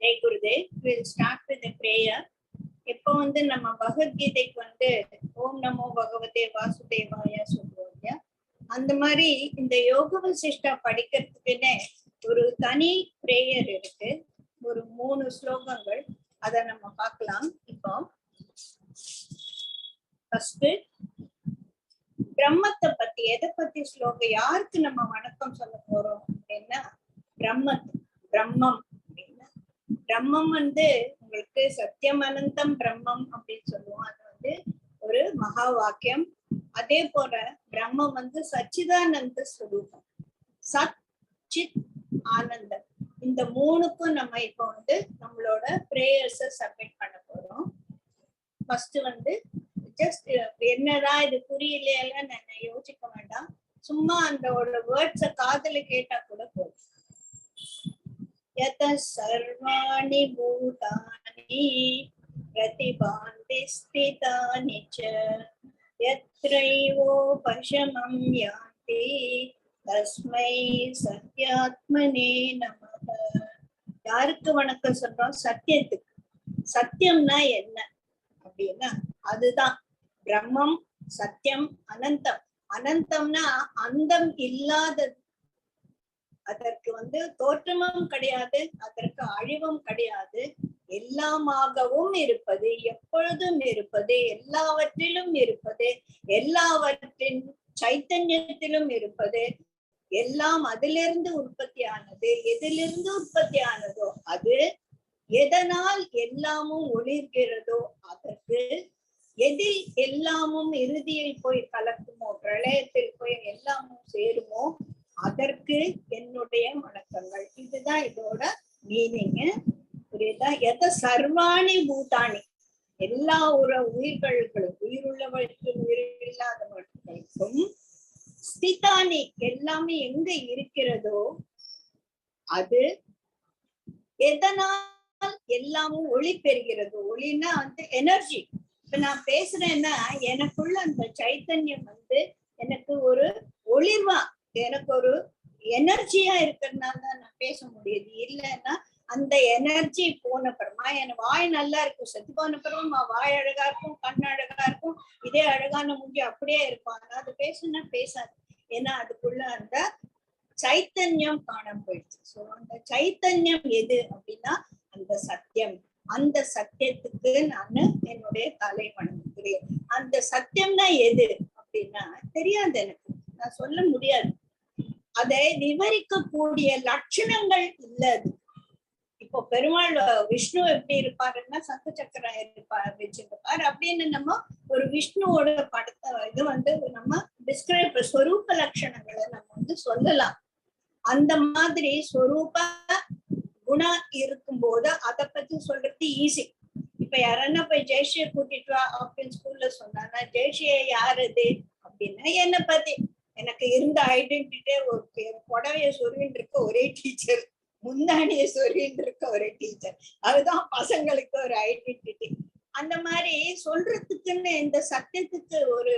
Jai Gurudev. We'll start with a prayer. இப்போ நம்ம பகவத்கீதைக்கு ஓம் நமோ பகவதே வாசுதேவாய சொல்றோம் இல்லையா? அந்த மாதிரி இந்த யோக வசிஷ்டா படிக்கிறதுக்குன்னே ஒரு தனி பிரேயர் இருக்கு. ஒரு 3 ஸ்லோகங்கள் அதை நம்ம பார்க்கலாம். இப்போ ஃபர்ஸ்ட் பிரம்மத்தை பத்தி, எதை பத்தி ஸ்லோகம், யாருக்கு நம்ம வணக்கம் சொல்ல போறோம் அப்படின்னா பிரம்மம் அப்படின்னா, பிரம்மம் உங்களுக்கு சத்தியம் அனந்தம் பிரம்மம் அப்படின்னு சொல்லுவோம். அது ஒரு மகா வாக்கியம். அதே போல பிரம்மம் சச்சிதானந்த ஸ்வரூபம், சத் சித் ஆனந்தம். இந்த 3க்கும் நம்ம இப்போ நம்மளோட பிரேயர்ஸை சப்மிட் பண்ண போறோம். ஃபர்ஸ்ட் ஜஸ்ட் என்னதான் இது புரியலையெல்லாம் நான் யோசிக்க வேண்டாம். சும்மா அந்த வேர்ட்ஸ காதுல கேட்டா கூட போதும். யத சர்வாணி பூதானி பிரதிபாந்தி ஸ்திதானி ச யத்ரைவோ பஷமம் யாந்தி தஸ்மை சத்யாத்மனே நமஹ. யாருக்கு வணக்கம் சொல்றோம்? சத்தியத்துக்கு. சத்தியம்னா என்ன அப்படின்னா அதுதான் பிரம்மம், சத்தியம், அனந்தம். அனந்தம்னா அந்தம் இல்லாதது. அதற்கு தோற்றமும் கிடையாது, அதற்கு அழிவும் கிடையாது. எல்லாமாகவும் இருப்பது, எப்பொழுதும் இருப்பது, எல்லாவற்றிலும் இருப்பது, எல்லாவற்றின் சைத்தன்யத்திலும் இருப்பது, எல்லாம் அதிலிருந்து உற்பத்தி ஆனது. எதிலிருந்து உற்பத்தி ஆனதோ அது, எதனால் எல்லாமும் ஒளிர்கிறதோ அதற்கு, எதில் எல்லாமும் இறுதியில் போய் கலக்குமோ, பிரளயத்தில் போய் எல்லாமும் சேருமோ அதற்கு என்னுடைய வணக்கங்கள். இதுதான் இதோட மீனிங். புரியுதா? எத சர்வாணி பூதானி, எல்லா உயிர்களுக்கும், உயிருள்ளவர்களுக்கும் உயிரில்லாதவர்களுக்கும், ஸ்திதானி எல்லாமே எங்க இருக்கிறதோ அது, எதனால் எல்லாமும் ஒளி பெறுகிறது. ஒளினா எனர்ஜி. இப்ப நான் பேசுறேன்னா எனக்குள்ள அந்த சைத்தன்யம் எனக்கு ஒரு ஒளிர்வா, எனக்கு ஒரு எனர்ஜியா இருக்கிறதுனால தான் நான் பேச முடியுது. இல்லைன்னா அந்த எனர்ஜி போன பிறமா என் வாய் நல்லா இருக்கும், செத்து போன பிறகு வாய் அழகா இருக்கும், கண் அழகா இருக்கும், இதே அழகான மூஞ்சி அப்படியே இருக்கும். ஆனா அது பேசுனா பேசாது. ஏன்னா அதுக்குள்ள அந்த சைத்தன்யம் காணாம போயிடுச்சு. சோ அந்த சைத்தன்யம் எது அப்படின்னா அந்த சத்தியம். அந்த சத்தியத்துக்கு நான் என்னுடைய தலை வணங்குகிறேன். அந்த சத்தியம்னா எது அப்படின்னா தெரியாது, எனக்கு நான் சொல்ல முடியாது. அதை விவரிக்கக்கூடிய லட்சணங்கள் இல்லது. இப்போ பெருமாள் விஷ்ணு எப்படி இருப்பாருன்னா சங்கு சக்கரம் வச்சிருப்பார் அப்படின்னு நம்ம ஒரு விஷ்ணுவோட படத்தை நம்ம டிஸ்கிரைப், ஸ்வரூப லட்சணங்களை நம்ம சொல்லலாம். அந்த மாதிரி ஸ்வரூப குணா இருக்கும் போது அதை பத்தி சொல்றது ஈஸி. இப்ப யாரன்னா போய் ஜெயஸ்ரீ கூட்டிட்டு வா அப்படின்னு ஸ்கூல்ல சொன்னா, ஜெயஸ்ரீ யாருது அப்படின்னா என்ன பத்தி எனக்கு இருந்த ஐடென்டிட்டியே ஒரு புடவைய சொல்லிட்டு இருக்க ஒரே டீச்சர், முந்தானிய சொல்லிட்டு இருக்க ஒரே டீச்சர், அதுதான் பசங்களுக்கு ஒரு ஐடென்டிட்டி. அந்த மாதிரி சொல்றதுக்குன்னு இந்த சத்தியத்துக்கு ஒரு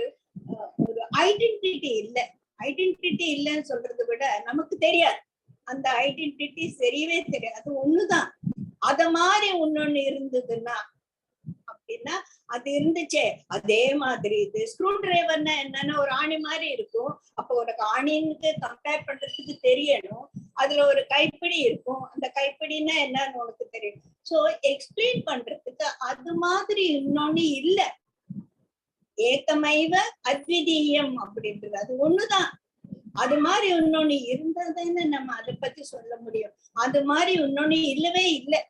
ஐடென்டிட்டி இல்லை. ஐடென்டிட்டி இல்லைன்னு சொல்றதை விட நமக்கு தெரியாது, அந்த ஐடென்டிட்டி தெரியவே தெரியாது. அது ஒண்ணுதான். அத மாதிரி ஒன்னொன்னு இருந்ததுன்னா அப்படின்னா அது இருந்துச்சே அதே மாதிரி இது. ஸ்க்ரூ டிரைவர்னா என்னன்னா ஒரு ஆணி மாதிரி இருக்கும். அப்போ உனக்கு ஆணின்னு கம்பேர் பண்றதுக்கு தெரியணும். அதுல ஒரு கைப்பிடி இருக்கும், அந்த கைப்பிடின்னா என்னன்னு உனக்கு தெரியும். சோ எக்ஸ்பிளைன் பண்றதுக்கு அது மாதிரி இன்னொன்னு இல்லை. ஏகமைவ அத்விதீயம் அப்படின்றது அது ஒண்ணுதான். அது மாதிரி இன்னொன்னு இருந்ததுன்னு நம்ம அதை பத்தி சொல்ல முடியும். அது மாதிரி இன்னொன்னு இல்லவே இல்லை.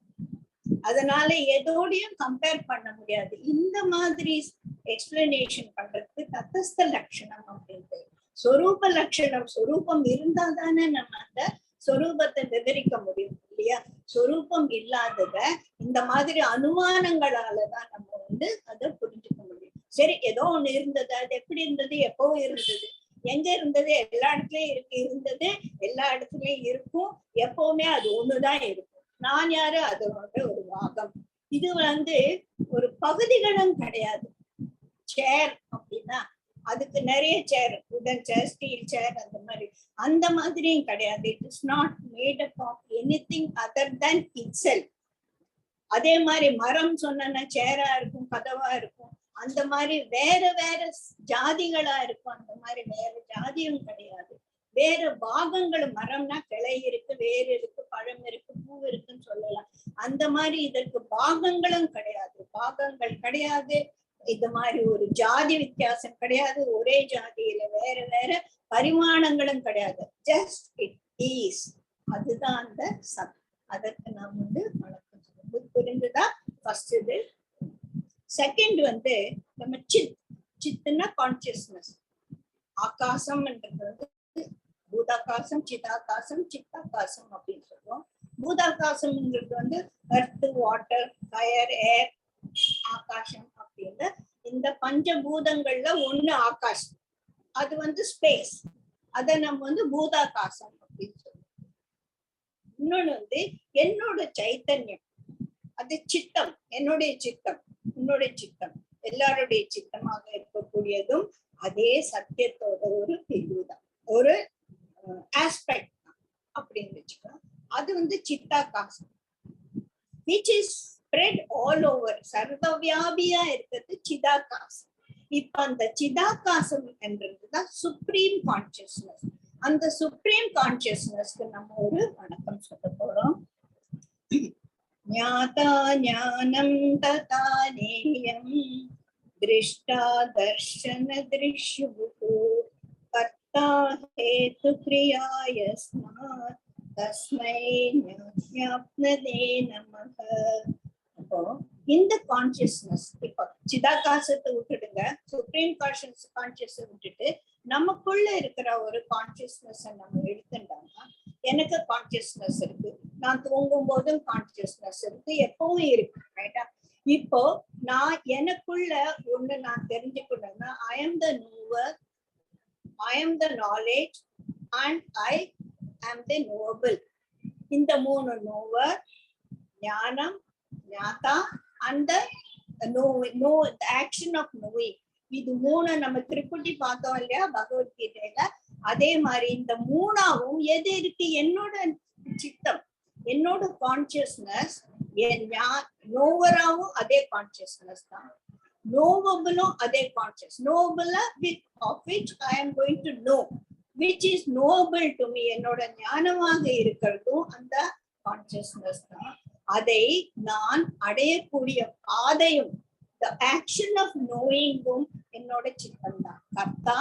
அதனால எதோடையும் கம்பேர் பண்ண முடியாது. இந்த மாதிரி எக்ஸ்பிளனேஷன் பண்றதுக்கு தத்தஸ்த லட்சணம் அப்படின்ட்டு சொரூப லட்சணம். சொரூபம் இருந்தா தானே நம்ம அந்த சொரூபத்தை விவரிக்க முடியும் இல்லையா? சொரூபம் இல்லாதத இந்த மாதிரி அனுமானங்களாலதான் நம்ம அதை புரிஞ்சுக்க முடியும். சரி, ஏதோ ஒண்ணு இருந்தது, அது எப்படி இருந்தது, எப்போ இருந்தது, எங்க இருந்தது, எல்லா இடத்துலயும் இருந்தது, எல்லா இடத்துலயும் இருக்கும், எப்பவுமே அது ஒண்ணுதான் இருக்கும். நான் யாரு? அதோட ஒரு பாகம். இது ஒரு பகுதிகளும் கிடையாது. சேர் அப்படின்னா அதுக்கு நிறைய சேர், உடன் சேர், ஸ்டீல் சேர், அந்த மாதிரியும் கிடையாது. It is not made up of anything other than itself. அதே மாதிரி மரம் சொன்னா சேரா இருக்கும், கதவா இருக்கும். அந்த மாதிரி வேற வேற ஜாதிகளா இருக்கும். அந்த மாதிரி வேற ஜாதியும் கிடையாது. வேற பாகங்கள், மரம்னா கிளை இருக்கு, வேர் இருக்கு, பழம் இருக்கு, பூ இருக்குன்னு சொல்லலாம். அந்த மாதிரி இதற்கு பாகங்களும் கிடையாது, பாகங்கள் கிடையாது. இது மாதிரி ஒரு ஜாதி வித்தியாசம் கிடையாது. ஒரே ஜாதியில வேற வேற பரிமாணங்களும் கிடையாது. Just it is. அதுதான் அந்த சத். அதற்கு நாம் வணக்கம் சொல்லுவோம். புரிஞ்சுதா? ஃபர்ஸ்ட் இது. செகண்ட் நம்ம சித்துன்னா கான்சியஸ்னஸ். ஆகாசம்ன்றது பூதாகாசம், சிதாகாசம், சித்தாகாசம் அப்படின்னு சொல்லுவோம். பூதாகாசம்ன்றது எர்த், வாட்டர், ஃபயர், ஏர், ஆகாசம் அப்படின்னு இந்த பஞ்சபூதங்கள்ல ஒண்ணு ஆகாசம். அது ஸ்பேஸ். அத நம்ம பூதாகாசம் அப்படின்னு சொல்லுவோம். இன்னொன்னு என்னோட சைத்தன்யம், அது சித்தம், என்னுடைய சித்தம், உன்னுடைய சித்தம், எல்லாருடைய சித்தமாக இருக்கக்கூடியதும் அதே சத்தியத்தோட ஒரு பிரிவுதான், ஒரு ஆஸ்பெக்ட் தான் அப்படின்னு வச்சுக்கலாம். அது சித்தாகாசம், which is spread all over, சர்வவியாபியா இருக்கிறது சிதாகாசம். இப்ப அந்த சிதாகாசம் என்றதுதான் சுப்ரீம் கான்சியஸ்னஸ். அந்த சுப்ரீம் கான்சியஸ்னஸ்க்கு நம்ம ஒரு வணக்கம் சொல்ல போறோம். ஞாதா ஞானம் ததா நேயம் திருஷ்டா தர்ஷன திருஷ்யுபு கர்த்தா ஹேது கிரியாயஸ்மாத் தஸ்மை ஞாத்யாப்னதே நமஹ. அப்போ இந்த கான்சியஸ்னஸ், இப்ப சிதாகாசத்தை விட்டுடுங்க, சுப்ரீம் கான்சியஸ் விட்டுட்டு நமக்குள்ள இருக்கிற ஒரு கான்சியஸ்னஸ் நம்ம எடுத்துட்டோம்னா, எனக்கு கான்சியஸ்னஸ் இருக்கு, நான் தூங்கும் போதும் கான்சியஸ்னஸ் இருக்கு, எப்பவும் இருக்கு, ரைட்டா? இப்போ நான் எனக்குள்ள ஒண்ணு நான் தெரிஞ்சுக்கணும்னா, I am the நோவர், I am the knowledge and I ஆம் த நோவபிள். இந்த மூணு நோவர், ஞானம், ஞாதா and the action of knowing, இது மூணு நம்ம திருக்குட்டி பார்த்தோம் இல்லையா பகவத்கீதையில. அதே மாதிரி இந்த மூணாவும் எது இருக்கு? என்னோட சித்தம், என்னோட கான்சியஸ்னஸ். நோவராவும் அதே கான்சியஸ்னஸ் தான், நோவபிளும் அதே conscious. நோவபிள் of which I am going to know, which is knowable to me, என்னோட ஞானமாக இருக்கிறதும் அந்த கான்சியஸ்னஸ் தான். அதை நான் அடையக்கூடிய பாதையும், the action of knowing-உம் என்னோட சித்தம் தான். கர்த்தா,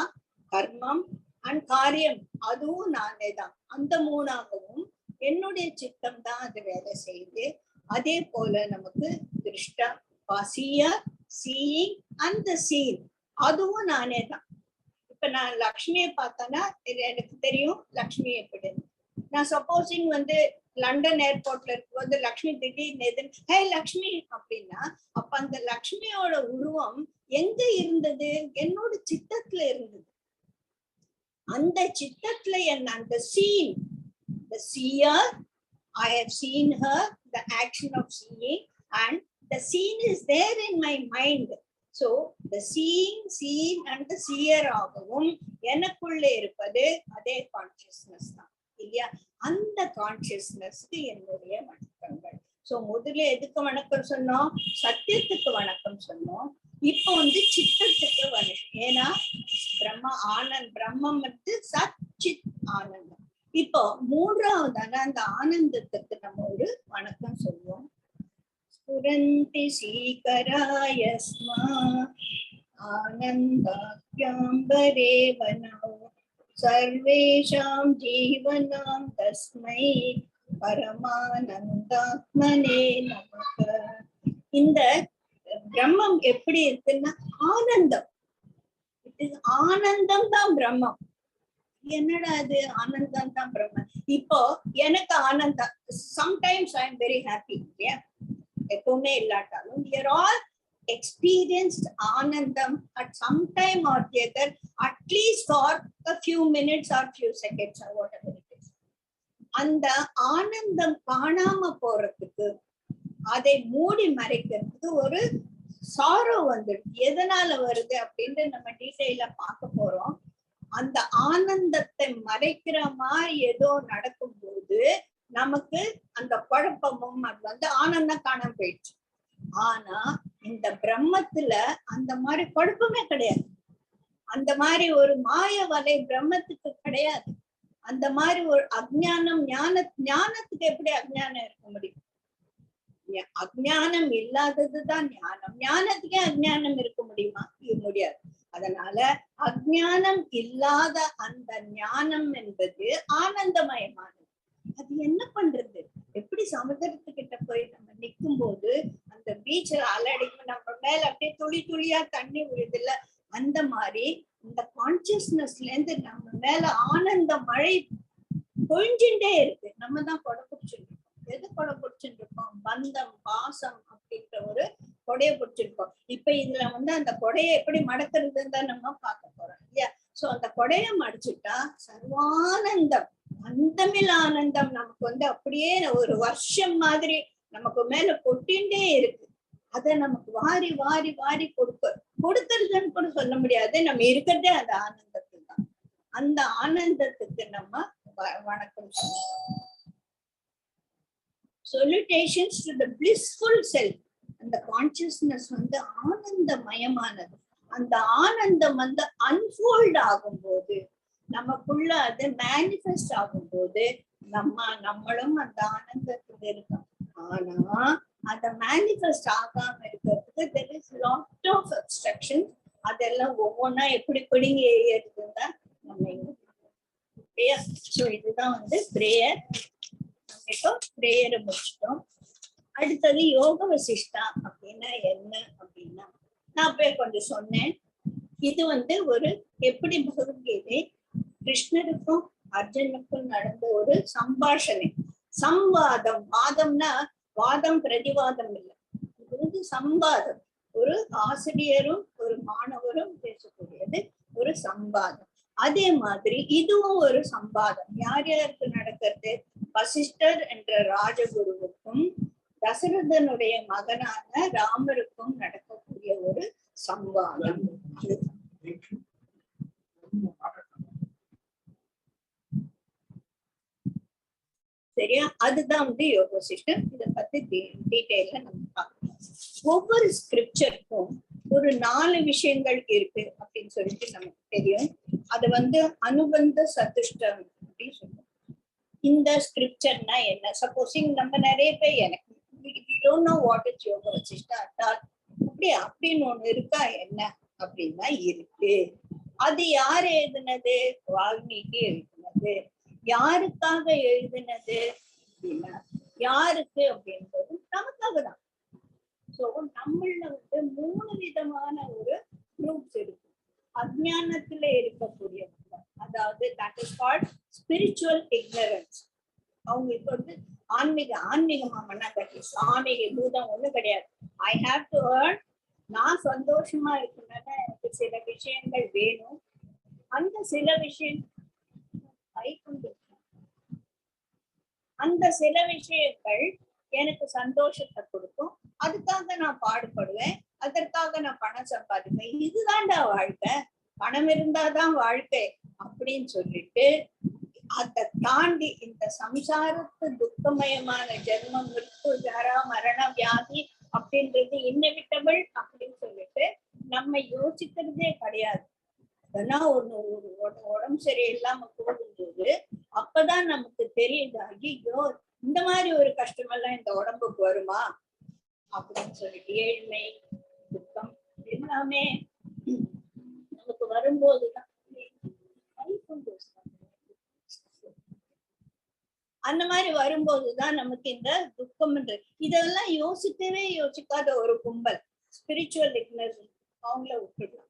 கர்மம் அண்ட் காரியம், அதுவும் நானே தான். அந்த மூணாகவும் என்னுடைய சித்தம் தான் அது வேலை செய்யுது. அதே போல நமக்கு திருஷ்டா, சீயிங் அண்ட் த சீன், அதுவும் நானே தான். இப்ப நான் லக்ஷ்மியை பார்த்தேன்னா எனக்கு தெரியும் லக்ஷ்மி எப்படின்னு. நான் சப்போசிங் லண்டன் ஏர்போர்ட்ல இருக்கும்போது லக்ஷ்மி திடீர்னு ஹே லக்ஷ்மி அப்படின்னா, அப்ப அந்த லக்ஷ்மியோட உருவம் எங்க இருந்தது? என்னோட சித்தத்துல இருந்தது. அந்த சித்தத்துல அந்த scene, the seer, I have seen her, the action of seeing, and the scene is there in my mind. So the seeing, seen and the seer ஆகவும் எனக்குள்ள இருப்பது அதே கான்சியஸ்னஸ் தான் இல்லையா? அந்த கான்சியஸ்னஸ்க்கு என்னுடைய வணக்கங்கள். சோ முதல்ல எதுக்கு வணக்கம் சொன்னோம்? சத்தியத்துக்கு வணக்கம் சொன்னோம். இப்போ சித்தத்துக்கு வணக்கம். ஏன்னா பிரம்மம் சத் சித் ஆனந்தம். இப்போ மூன்றாவதான அந்த ஆனந்தத்துக்கு நம்ம ஒரு வணக்கம் சொல்லுவோம். ஸ்புரந்தி சீகராயஸ்மா ஆனந்தாக்யாம்பரே வனோ சர்வேஷாம் ஜீவனாம் தஸ்மை பரமானந்தாத்மனே நமக. இந்த பிரம்மம் எப்படி இருக்குன்னா ஆனந்தம். ஆனந்தம் தான் பிரம்மம். என்னடா அது ஆனந்தம் தான் பிரம்மம்? இப்போ எனக்கு ஆனந்தம், sometimes I am very happy, எப்பவுமே இல்லாட்டாலும் we are all experienced ஆனந்தம் at some time or the other, at least for a few minutes or few seconds or whatever it is. அந்த ஆனந்தம் காணாம போறதுக்கு, அதை மூடி மறைக்கிறதுக்கு ஒரு சாரோ வந்துடுது. எதனால வருது அப்படின்னு நம்ம டீட்டெயிலா பார்க்க போறோம். அந்த ஆனந்தத்தை மறைக்கிற மாதிரி ஏதோ நடக்கும் போது நமக்கு அந்த குழப்பமும் அது வந்து ஆனந்தம் காணாம போயிடுச்சு. ஆனா இந்த பிரம்மத்துல அந்த மாதிரி குழப்பமே கிடையாது. அந்த மாதிரி ஒரு மாய வலை பிரம்மத்துக்கு கிடையாது. அந்த மாதிரி ஒரு அஜ்ஞானம் ஞானத்துக்கு எப்படி அஜ்ஞானம் இருக்க முடியும்? அஜ்ஞானம் இல்லாததுதான் ஞானம். ஞானத்துக்கே அஜ்ஞானம் இருக்க முடியுமா? முடியாது. அதனால அஜ்ஞானம் இல்லாத அந்த ஞானம் என்பது ஆனந்தமயமானது. அது என்ன பண்றது? எப்படி சமுதிரத்துக்கிட்ட போய் நம்ம நிக்கும் போது அந்த பீச்சில் அலடிக்கும், நம்ம மேல அப்படியே துளி துளியா தண்ணி விழுது இல்ல, அந்த மாதிரி இந்த கான்சியஸ்னஸ்ல இருந்து நம்ம மேல ஆனந்த மழை பொழிஞ்சுட்டே இருக்கு. நம்ம தான் கொடை பிடிச்சிட்டு இருக்கோம். எது கொடை பிடிச்சிட்டு இருக்கோம்? பந்தம், பாசம் அப்படின்ற ஒரு கொடையை பிடிச்சிருக்கோம். இப்ப இதுல வந்து அந்த கொடையை எப்படி மடக்கிறதுன்னு தான் நம்ம பார்க்க போறோம் இல்லையா? சோ அந்த கொடையை மடிச்சுட்டா சர்வானந்தம், அந்தமில் ஆனந்தம் நமக்கு வந்து அப்படியே ஒரு வருஷம் மாதிரி நமக்கு மேல கொட்டிண்டே இருக்கு. அதை நமக்கு வாரி வாரி வாரி கொடுக்கறதுன்னு கூட சொல்ல முடியாது. நம்ம இருக்கிறதே அந்த ஆனந்தத்துக்கு தான். அந்த ஆனந்தத்துக்கு நம்ம வணக்கம் சொல்லுவோம். Salutations to the blissful self. அந்த கான்சியஸ்னஸ் வந்து ஆனந்தமயமானது. அந்த ஆனந்தம் வந்து அன்ஃபோல்ட் ஆகும்போது, நமக்குள்ள அது மேனிஃபெஸ்ட் ஆகும்போது நம்மளும் அந்த ஆனந்தத்துல இருக்கோம். ஆனா அத மேனிஃபெஸ்ட் ஆகாம இருக்கிறதுக்கு there is lot of obstructions. அதெல்லாம் ஒவ்வொன்னா எப்படி பிடிங்கி ஏறிடுதுன்னா நம்ம இங்க. ஸோ இதுதான் வந்து பிரேயர். இப்போ பிரேயரை முடிச்சிட்டோம். அடுத்தது யோக வசிஷ்டா அப்படின்னா என்ன அப்படின்னா, நான் போய் கொஞ்சம் சொன்னேன். இது வந்து ஒரு எப்படி பகவத்கீதை கிருஷ்ணருக்கும் அர்ஜுனுக்கும் நடந்த ஒரு சம்பாஷணை, சம்வாதம். வாதம்னா வாதம் பிரதிவாதம் இல்லை, இது வந்து சம்வாதம். ஒரு ஆசிரியரும் ஒரு மாணவரும் பேசக்கூடியது ஒரு சம்வாதம். அதே மாதிரி இதுவும் ஒரு சம்வாதம். யார் யாருக்கு நடக்கிறது? வசிஷ்டர் என்ற ராஜகுருவுக்கும் தசரதனுடைய மகனான ராமருக்கும் நடக்கக்கூடிய ஒரு சம்வாதம். சரியா? அதுதான் வந்து யோக சிஸ்டம். இதை பத்தி டீட்டெயில நம்ம பார்க்கலாம். ஒவ்வொரு ஸ்கிரிப்சருக்கும் ஒரு 4 விஷயங்கள் இருக்கு அப்படின்னு சொல்லிட்டு நமக்கு தெரியும். அது வந்து அனுபந்த சதுஷ்டம் அப்படின்னு சொல்லுவோம். இந்த ஸ்கிரிப்சர்னா என்ன? சப்போஸிங் நம்ம நிறைய பேர் எனக்கு யோக வசிஷ்டா அப்படியே அப்படின்னு ஒண்ணு இருக்கா என்ன அப்படின்னா இருக்கு. அது யாரு எழுதுனது? வால்மீகி எழுதுனது. யாருக்காக எழுதுனது அப்படின்னா, யாருக்கு அப்படின்றது நமக்காக தான். சோ நம்மள வந்து 3 விதமான ஒரு குரூப்ஸ் இருக்கு. அஜ்ஞானத்துல இருக்கக்கூடியவங்க, அதாவது that is called spiritual ignorance. அவங்களுக்கு வந்து ஆன்மீகமா ஆன்மீக பூதம் ஒண்ணு கிடையாது. I have to earn. நான் சந்தோஷமா இருக்கணும்னா எனக்கு சில விஷயங்கள் வேணும். அந்த சில விஷயம் அந்த சில விஷயங்கள் எனக்கு சந்தோஷத்தை கொடுக்கும். அதுக்காக நான் பாடுபடுவேன், அதற்காக நான் பணம் சம்பாதிப்பேன். இதுதான்டா வாழ்க்கை, பணம் இருந்தாதான் வாழ்க்கை அப்படின்னு சொல்லிட்டு அதை தாண்டி இந்த சம்சாரத்து துக்கமயமான ஜென்மம், மிருத்து, ஜரா, மரணம், வியாதி அப்படின்றது இன்னெவிட்டபிள் அப்படின்னு சொல்லிட்டு நம்ம யோசிக்கிறதே கிடையாது. அதெல்லாம் ஒரு உடம்பு சரியில்லாம போகும்போது அப்பதான் நமக்கு தெரியுது, ஐயோ இந்த மாதிரி ஒரு கஷ்டமெல்லாம் இந்த உடம்புக்கு வருமா அப்படின்னு சொல்லிட்டு. ஏழ்மை, துக்கம் எல்லாமே நமக்கு வரும்போதுதான் அந்த மாதிரி வரும்போதுதான் நமக்கு இந்த துக்கம். இதெல்லாம் யோசிக்காத ஒரு கும்பல் ஸ்பிரிச்சுவல் இக்னரன்ஸ், அவங்கள விட்டுடலாம்.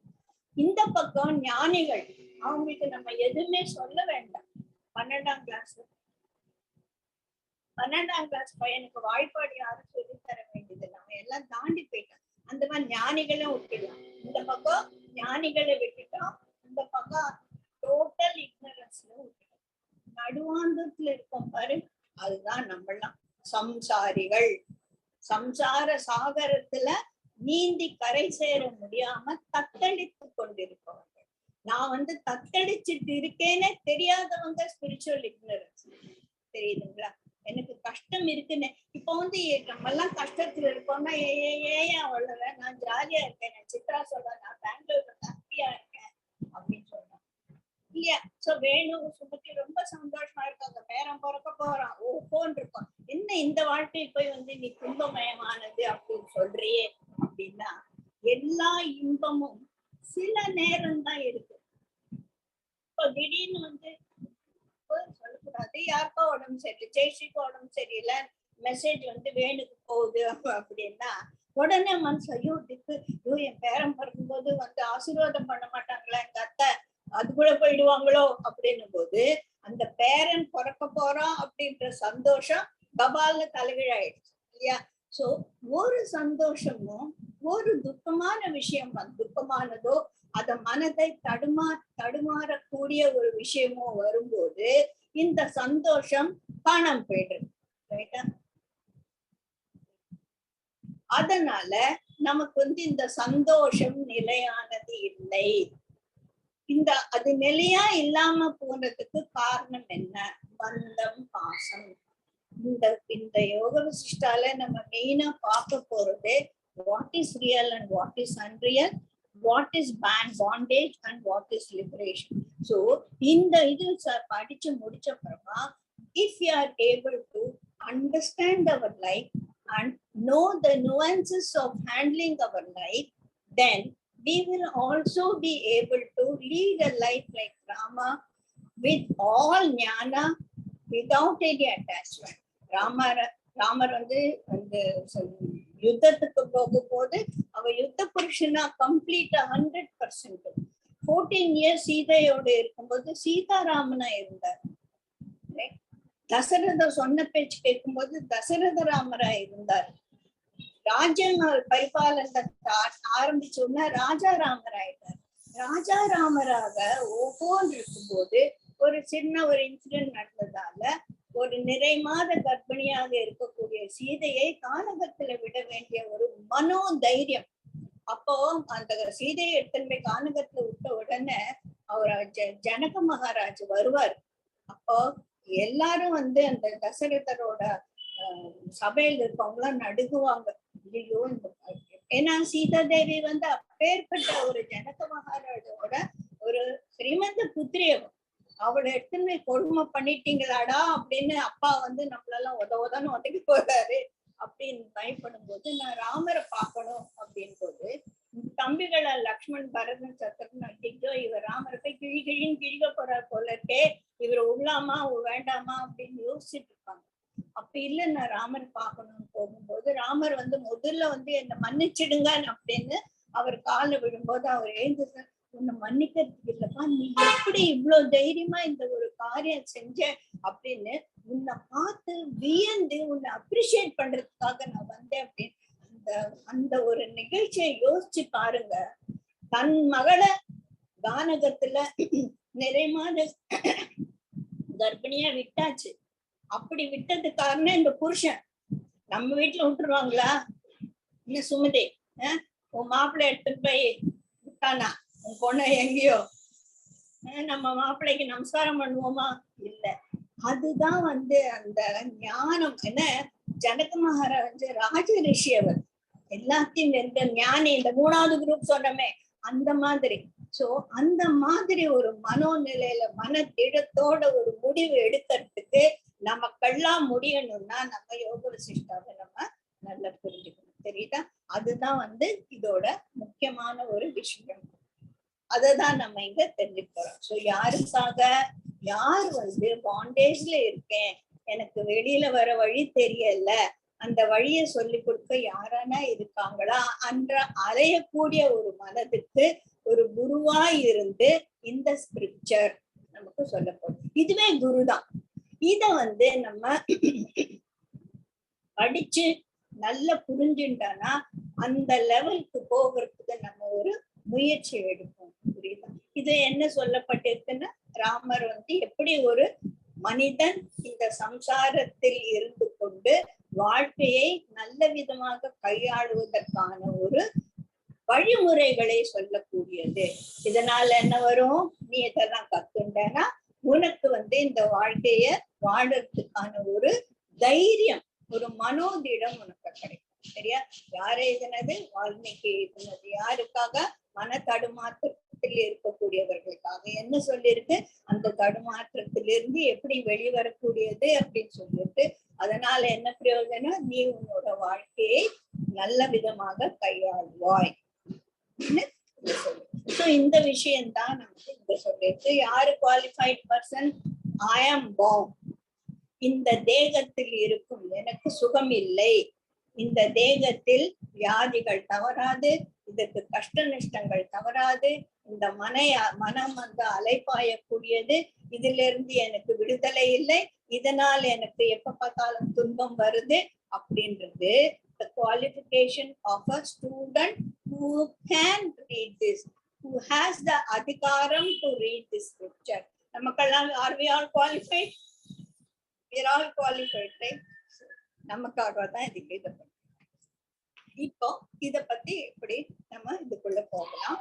இந்த பக்கம் ஞானிகள், அவங்களுக்கு நம்ம எதுவுமே சொல்ல வேண்டாம். 12ஆம் கிளாஸ் பையனுக்கு வாய்ப்பாடு யாரும் சொல்லி தர வேண்டியது இல்லை, அவன் எல்லாம் தாண்டி போயிட்டான். அந்த மாதிரி ஞானிகளும் விட்டுடலாம். இந்த பக்கம் ஞானிகளை விட்டுட்டோம், இந்த பக்கம் டோட்டல் இக்னரன்ஸ்ல விட்டுட்டோம். நடுவாந்தத்துல இருக்கோம் பாரு, அதுதான் நம்மளாம் சம்சாரிகள். சம்சார சாகரத்துல நீந்தி கரை சேர முடியாம தத்தளித்து கொண்டிருப்பவர்கள். நான் வந்து தத்தளிச்சுட்டு இருக்கேன்னு தெரியாதவங்க ஸ்பிரிச்சுவல் இக்னரன்ஸ். தெரியுதுங்களா? எனக்கு கஷ்டம் இருக்குன்னு. இப்போ நம்ம எல்லாம் கஷ்டத்துல இருக்கோம்னா ஏன் அவ்வளவு நான் ஜாலியா இருக்கேன், நான் சித்ரா சொல்றேன், நான் பெங்களூர்ல ஹாப்பியா இருக்கேன் அப்படின்னு சொல்றேன் இல்லையா? சோ வேணும் சுமதி ரொம்ப சந்தோஷமா இருக்காங்க, பேரன் பிறக்க போறான், ஓஹோன்னு இருக்கும். என்ன இந்த வாழ்க்கை போய் நீ துன்பமயமானது அப்படின்னு சொல்றியே அப்படின்னா, எல்லா இன்பமும் சில நேரம் தான் இருக்கு. இப்போ திடீர்னு சொல்லக்கூடாது, யாருக்கோ உடம்பு சரியில்லை, ஜெய்ஸ்ரீக்கு உடம்பு சரியில்லை, மெசேஜ் வேணுக்கு போகுது அப்படின்னா உடனே மனசு ஐயோ என் பேரன் பிறக்கும்போது ஆசீர்வாதம் பண்ண மாட்டாங்களா எங்க அத்தை, அது கூட போயிடுவாங்களோ அப்படின்னும் போது அந்த பேரன் பிறக்க போறான் அப்படின்ற சந்தோஷம் கபால்னு தலைகீழாயிடுச்சு இல்லையா? சோ ஒரு சந்தோஷமும் ஒரு துக்கமான விஷயம் துக்கமானதோ அத மனதை தடுமாறக்கூடிய ஒரு விஷயமோ வரும்போது இந்த சந்தோஷம் காணாம போயிடுது. ரைட்டா? அதனால நமக்கு இந்த சந்தோஷம் நிலையானது இல்லை. அது நிலையா இல்லாம போனதுக்கு காரணம் என்ன? பந்தம், பாசம். இந்த யோக விசிஷ்டால நம்ம மெயினா பார்க்க போறது what is real and what is unreal, what is bondage and what is liberation. So இந்த இது படிச்சு முடிச்ச அப்புறமா if you are able to understand our life and know the nuances of handling our life, then we will also be able to lead a life like Rama with all jnana, without any attachment. Ramar அந்த யுத்தத்துக்கு போகும்போது அவ யுத்த புருஷனா கம்ப்ளீட்டா 100%. 14 years சீதையோட இருக்கும்போது சீதாராமனா இருந்தார். தசரதர் சொன்ன பேச்சு கேட்கும்போது தசரத ராமரா இருந்தார். ராஜ்யம் பரிபாலனை ஆரம்பிச்சோன்னா ராஜாராமராயிட்டார். ராஜாராமராக ஓஹோன்னு இருக்கும்போது ஒரு சின்ன ஒரு இன்சிடென்ட் நடந்ததால ஒரு நிறை மாத கர்ப்பிணியாக இருக்கக்கூடிய சீதையை கானகத்துல விட வேண்டிய ஒரு மனோ தைரியம். அப்போ அந்த சீதையை எடுத்துன்னு போய் கானகத்துல விட்ட உடனே அவர் ஜனக மகாராஜ் வருவார். அப்போ எல்லாரும் அந்த தசரதரோட சபையில் இருக்கவங்களாம் நடுங்குவாங்க. ஐயோ ஏன்னா சீதா தேவி அப்பேற்பட்ட ஒரு ஜனக மகாராஜோட ஒரு ஸ்ரீமந்த புத்திரியவன். அவளை எடுத்துன்னு கொடுமை பண்ணிட்டீங்களாடா அப்படின்னு அப்பா நம்மளெல்லாம் உதவுதான்னு உதவி போறாரு அப்படின்னு பயப்படும் போது நான் ராமரை பார்க்கணும் அப்படின்னு போது தம்பிகளை லக்ஷ்மண், பரதன், சத்ருகன் அடிக்கோ இவர் ராமரை போய் கிழின்னு கிழிக்க போறாரு போல இருக்கே, இவர் உள்ளாமா வேண்டாமா அப்படின்னு யோசிச்சுட்டு இருப்பாங்க. அப்ப இல்ல நான் ராமர் பார்க்கணும்னு போகும்போது ராமர் முதல்ல என்னை மன்னிச்சிடுங்க அப்படின்னு அவர் கால விடும்போது அவர் எழுந்து உன்னை மன்னிக்கிறதுக்கு இல்லப்பா, நீ எப்படி இவ்வளவு தைரியமா இந்த ஒரு காரியம் செஞ்ச அப்படின்னு உன்னை பார்த்து வியந்து உன்னை அப்ரிஷியேட் பண்றதுக்காக நான் வந்தேன் அப்படின்னு அந்த ஒரு நிகழ்ச்சியை யோசிச்சு பாருங்க. தன் மகளை கானகத்துல நிறைமாத கர்ப்பிணியா விட்டாச்சு. அப்படி விட்டது காரணம் இந்த புருஷன். நம்ம வீட்டுல விட்டுருவாங்களா? இன்னும் சுமதி உன் மாப்பிள்ளை எடுத்துட்டு போய் விட்டானா உன் பொண்ணை எங்கேயோ, நம்ம மாப்பிள்ளைக்கு நமஸ்காரம் பண்ணுவோமா? இல்ல. அதுதான் அந்த ஞானம். என்ன ஜனக மகாராஜ் ராஜ ரிஷி, அவர் எல்லாத்தையும் எந்த ஞானி, இந்த 3வது குரூப் சொன்னமே அந்த மாதிரி. சோ அந்த மாதிரி ஒரு மனோநிலையில மனத்திடத்தோட ஒரு முடிவு எடுக்கிறதுக்கு நமக்கெல்லாம் முடியணும்னா நம்ம யோக விசிஷ்டாவை நம்ம நல்லா புரிஞ்சுக்கணும். தெரியுதா? அதுதான் இதோட முக்கியமான ஒரு விஷயம். அததான் நம்ம இங்க தெரிஞ்சுக்க போறோம். சோ யாருக்காக? யார் பாண்டேஜ்ல இருக்கேன், எனக்கு வெளியில வர வழி தெரியல, அந்த வழியை சொல்லி கொடுக்க யாரானா இருக்காங்களா என்ற அலையக்கூடிய ஒரு மனதுக்கு ஒரு குருவாய் இருந்து இந்த ஸ்கிரிப்சர் நமக்கு சொல்ல போறோம். இதுவே குருதான். இத நம்ம படிச்சு நல்லா புரிஞ்சுட்டானா அந்த லெவலுக்கு போகிறதுக்கு நம்ம ஒரு முயற்சி எடுப்போம். புரியுதா? இது என்ன சொல்லப்பட்டிருக்குன்னா, ராமர் எப்படி ஒரு மனிதன் இந்த சம்சாரத்தில் இருந்து கொண்டு வாழ்க்கையை நல்ல விதமாக கையாளுவதற்கான ஒரு வழிமுறைகளை சொல்லக்கூடியது. இதனால என்ன வரும்? நீ இதெல்லாம் கத்துண்டனா உனக்கு இந்த வாழ்க்கைய வாழறதுக்கான ஒரு தைரியம், ஒரு மனோதிடம் உனக்கு கிடைக்கும். சரியா? யாரு எழுதினது? வால்மீகி எழுதினது. யாருக்காக? மன தடுமாற்றத்தில் இருக்கக்கூடியவர்களுக்காக. என்ன சொல்லியிருக்கு? அந்த தடுமாற்றத்திலிருந்து எப்படி வெளிவரக்கூடியது அப்படின்னு சொல்லிட்டு, அதனால என்ன பிரயோஜனம்? நீ உன்னோட வாழ்க்கையை நல்ல விதமாக கையாள்வாய். சோ இந்த விஷயம்தான் நமக்கு இங்க சொல்லிருக்கு. யாரு குவாலிஃபைட் பர்சன்? ஐ ஆம் பவுண்ட். இந்த தேகத்தில் இருக்கும் எனக்கு சுகம் இல்லை. இந்த தேகத்தில் வியாதிகள் தவறாது, இதற்கு கஷ்ட நஷ்டங்கள் தவறாது, இந்த மனம் வந்து அலைப்பாயக்கூடியது, இதுல இருந்து எனக்கு விடுதலை இல்லை, இதனால் எனக்கு எப்ப பார்த்தாலும் துன்பம் வருது அப்படின்றது the qualification of a student who can read this, who has the adhikaram to read this scripture. நமக்கெல்லாம் are we all qualified? We are all qualified, right? நமக்காக தான் இதுக்கு இதை பத்தி. இப்போ இத பத்தி எப்படி நம்ம இதுக்குள்ள போகலாம்.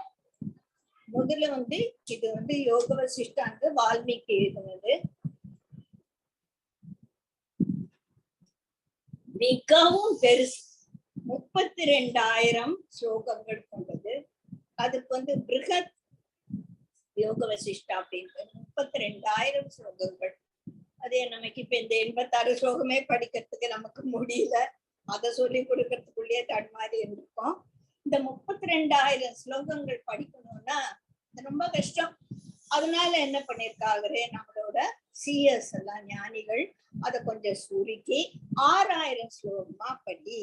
முதல்ல வந்து இது வந்து யோக வசிஷ்டாங்க வால்மீகி எழுதினது. மிகவும் பெருசு, 32,000 ஸ்லோகங்கள் கொண்டது. அதுக்கு வந்து பிருகத் யோக வசிஷ்டா அப்படின்றது 32,000 ஸ்லோகங்கள். அதே நமக்கு இப்ப இந்த 86 ஸ்லோகமே படிக்கிறதுக்கு நமக்கு முடியல. அதை சொல்லி கொடுக்கறதுக்குள்ளேயே தடுமாறி இருந்திருக்கோம். இந்த 32,000 ஸ்லோகங்கள் படிக்கணும்னா ரொம்ப கஷ்டம். அதனால என்ன பண்ணிருக்காரு நம்மளோட சிஎஸ் எல்லாம் ஞானிகள் அதை கொஞ்சம் சுருக்கி 6,000 ஸ்லோகமா படி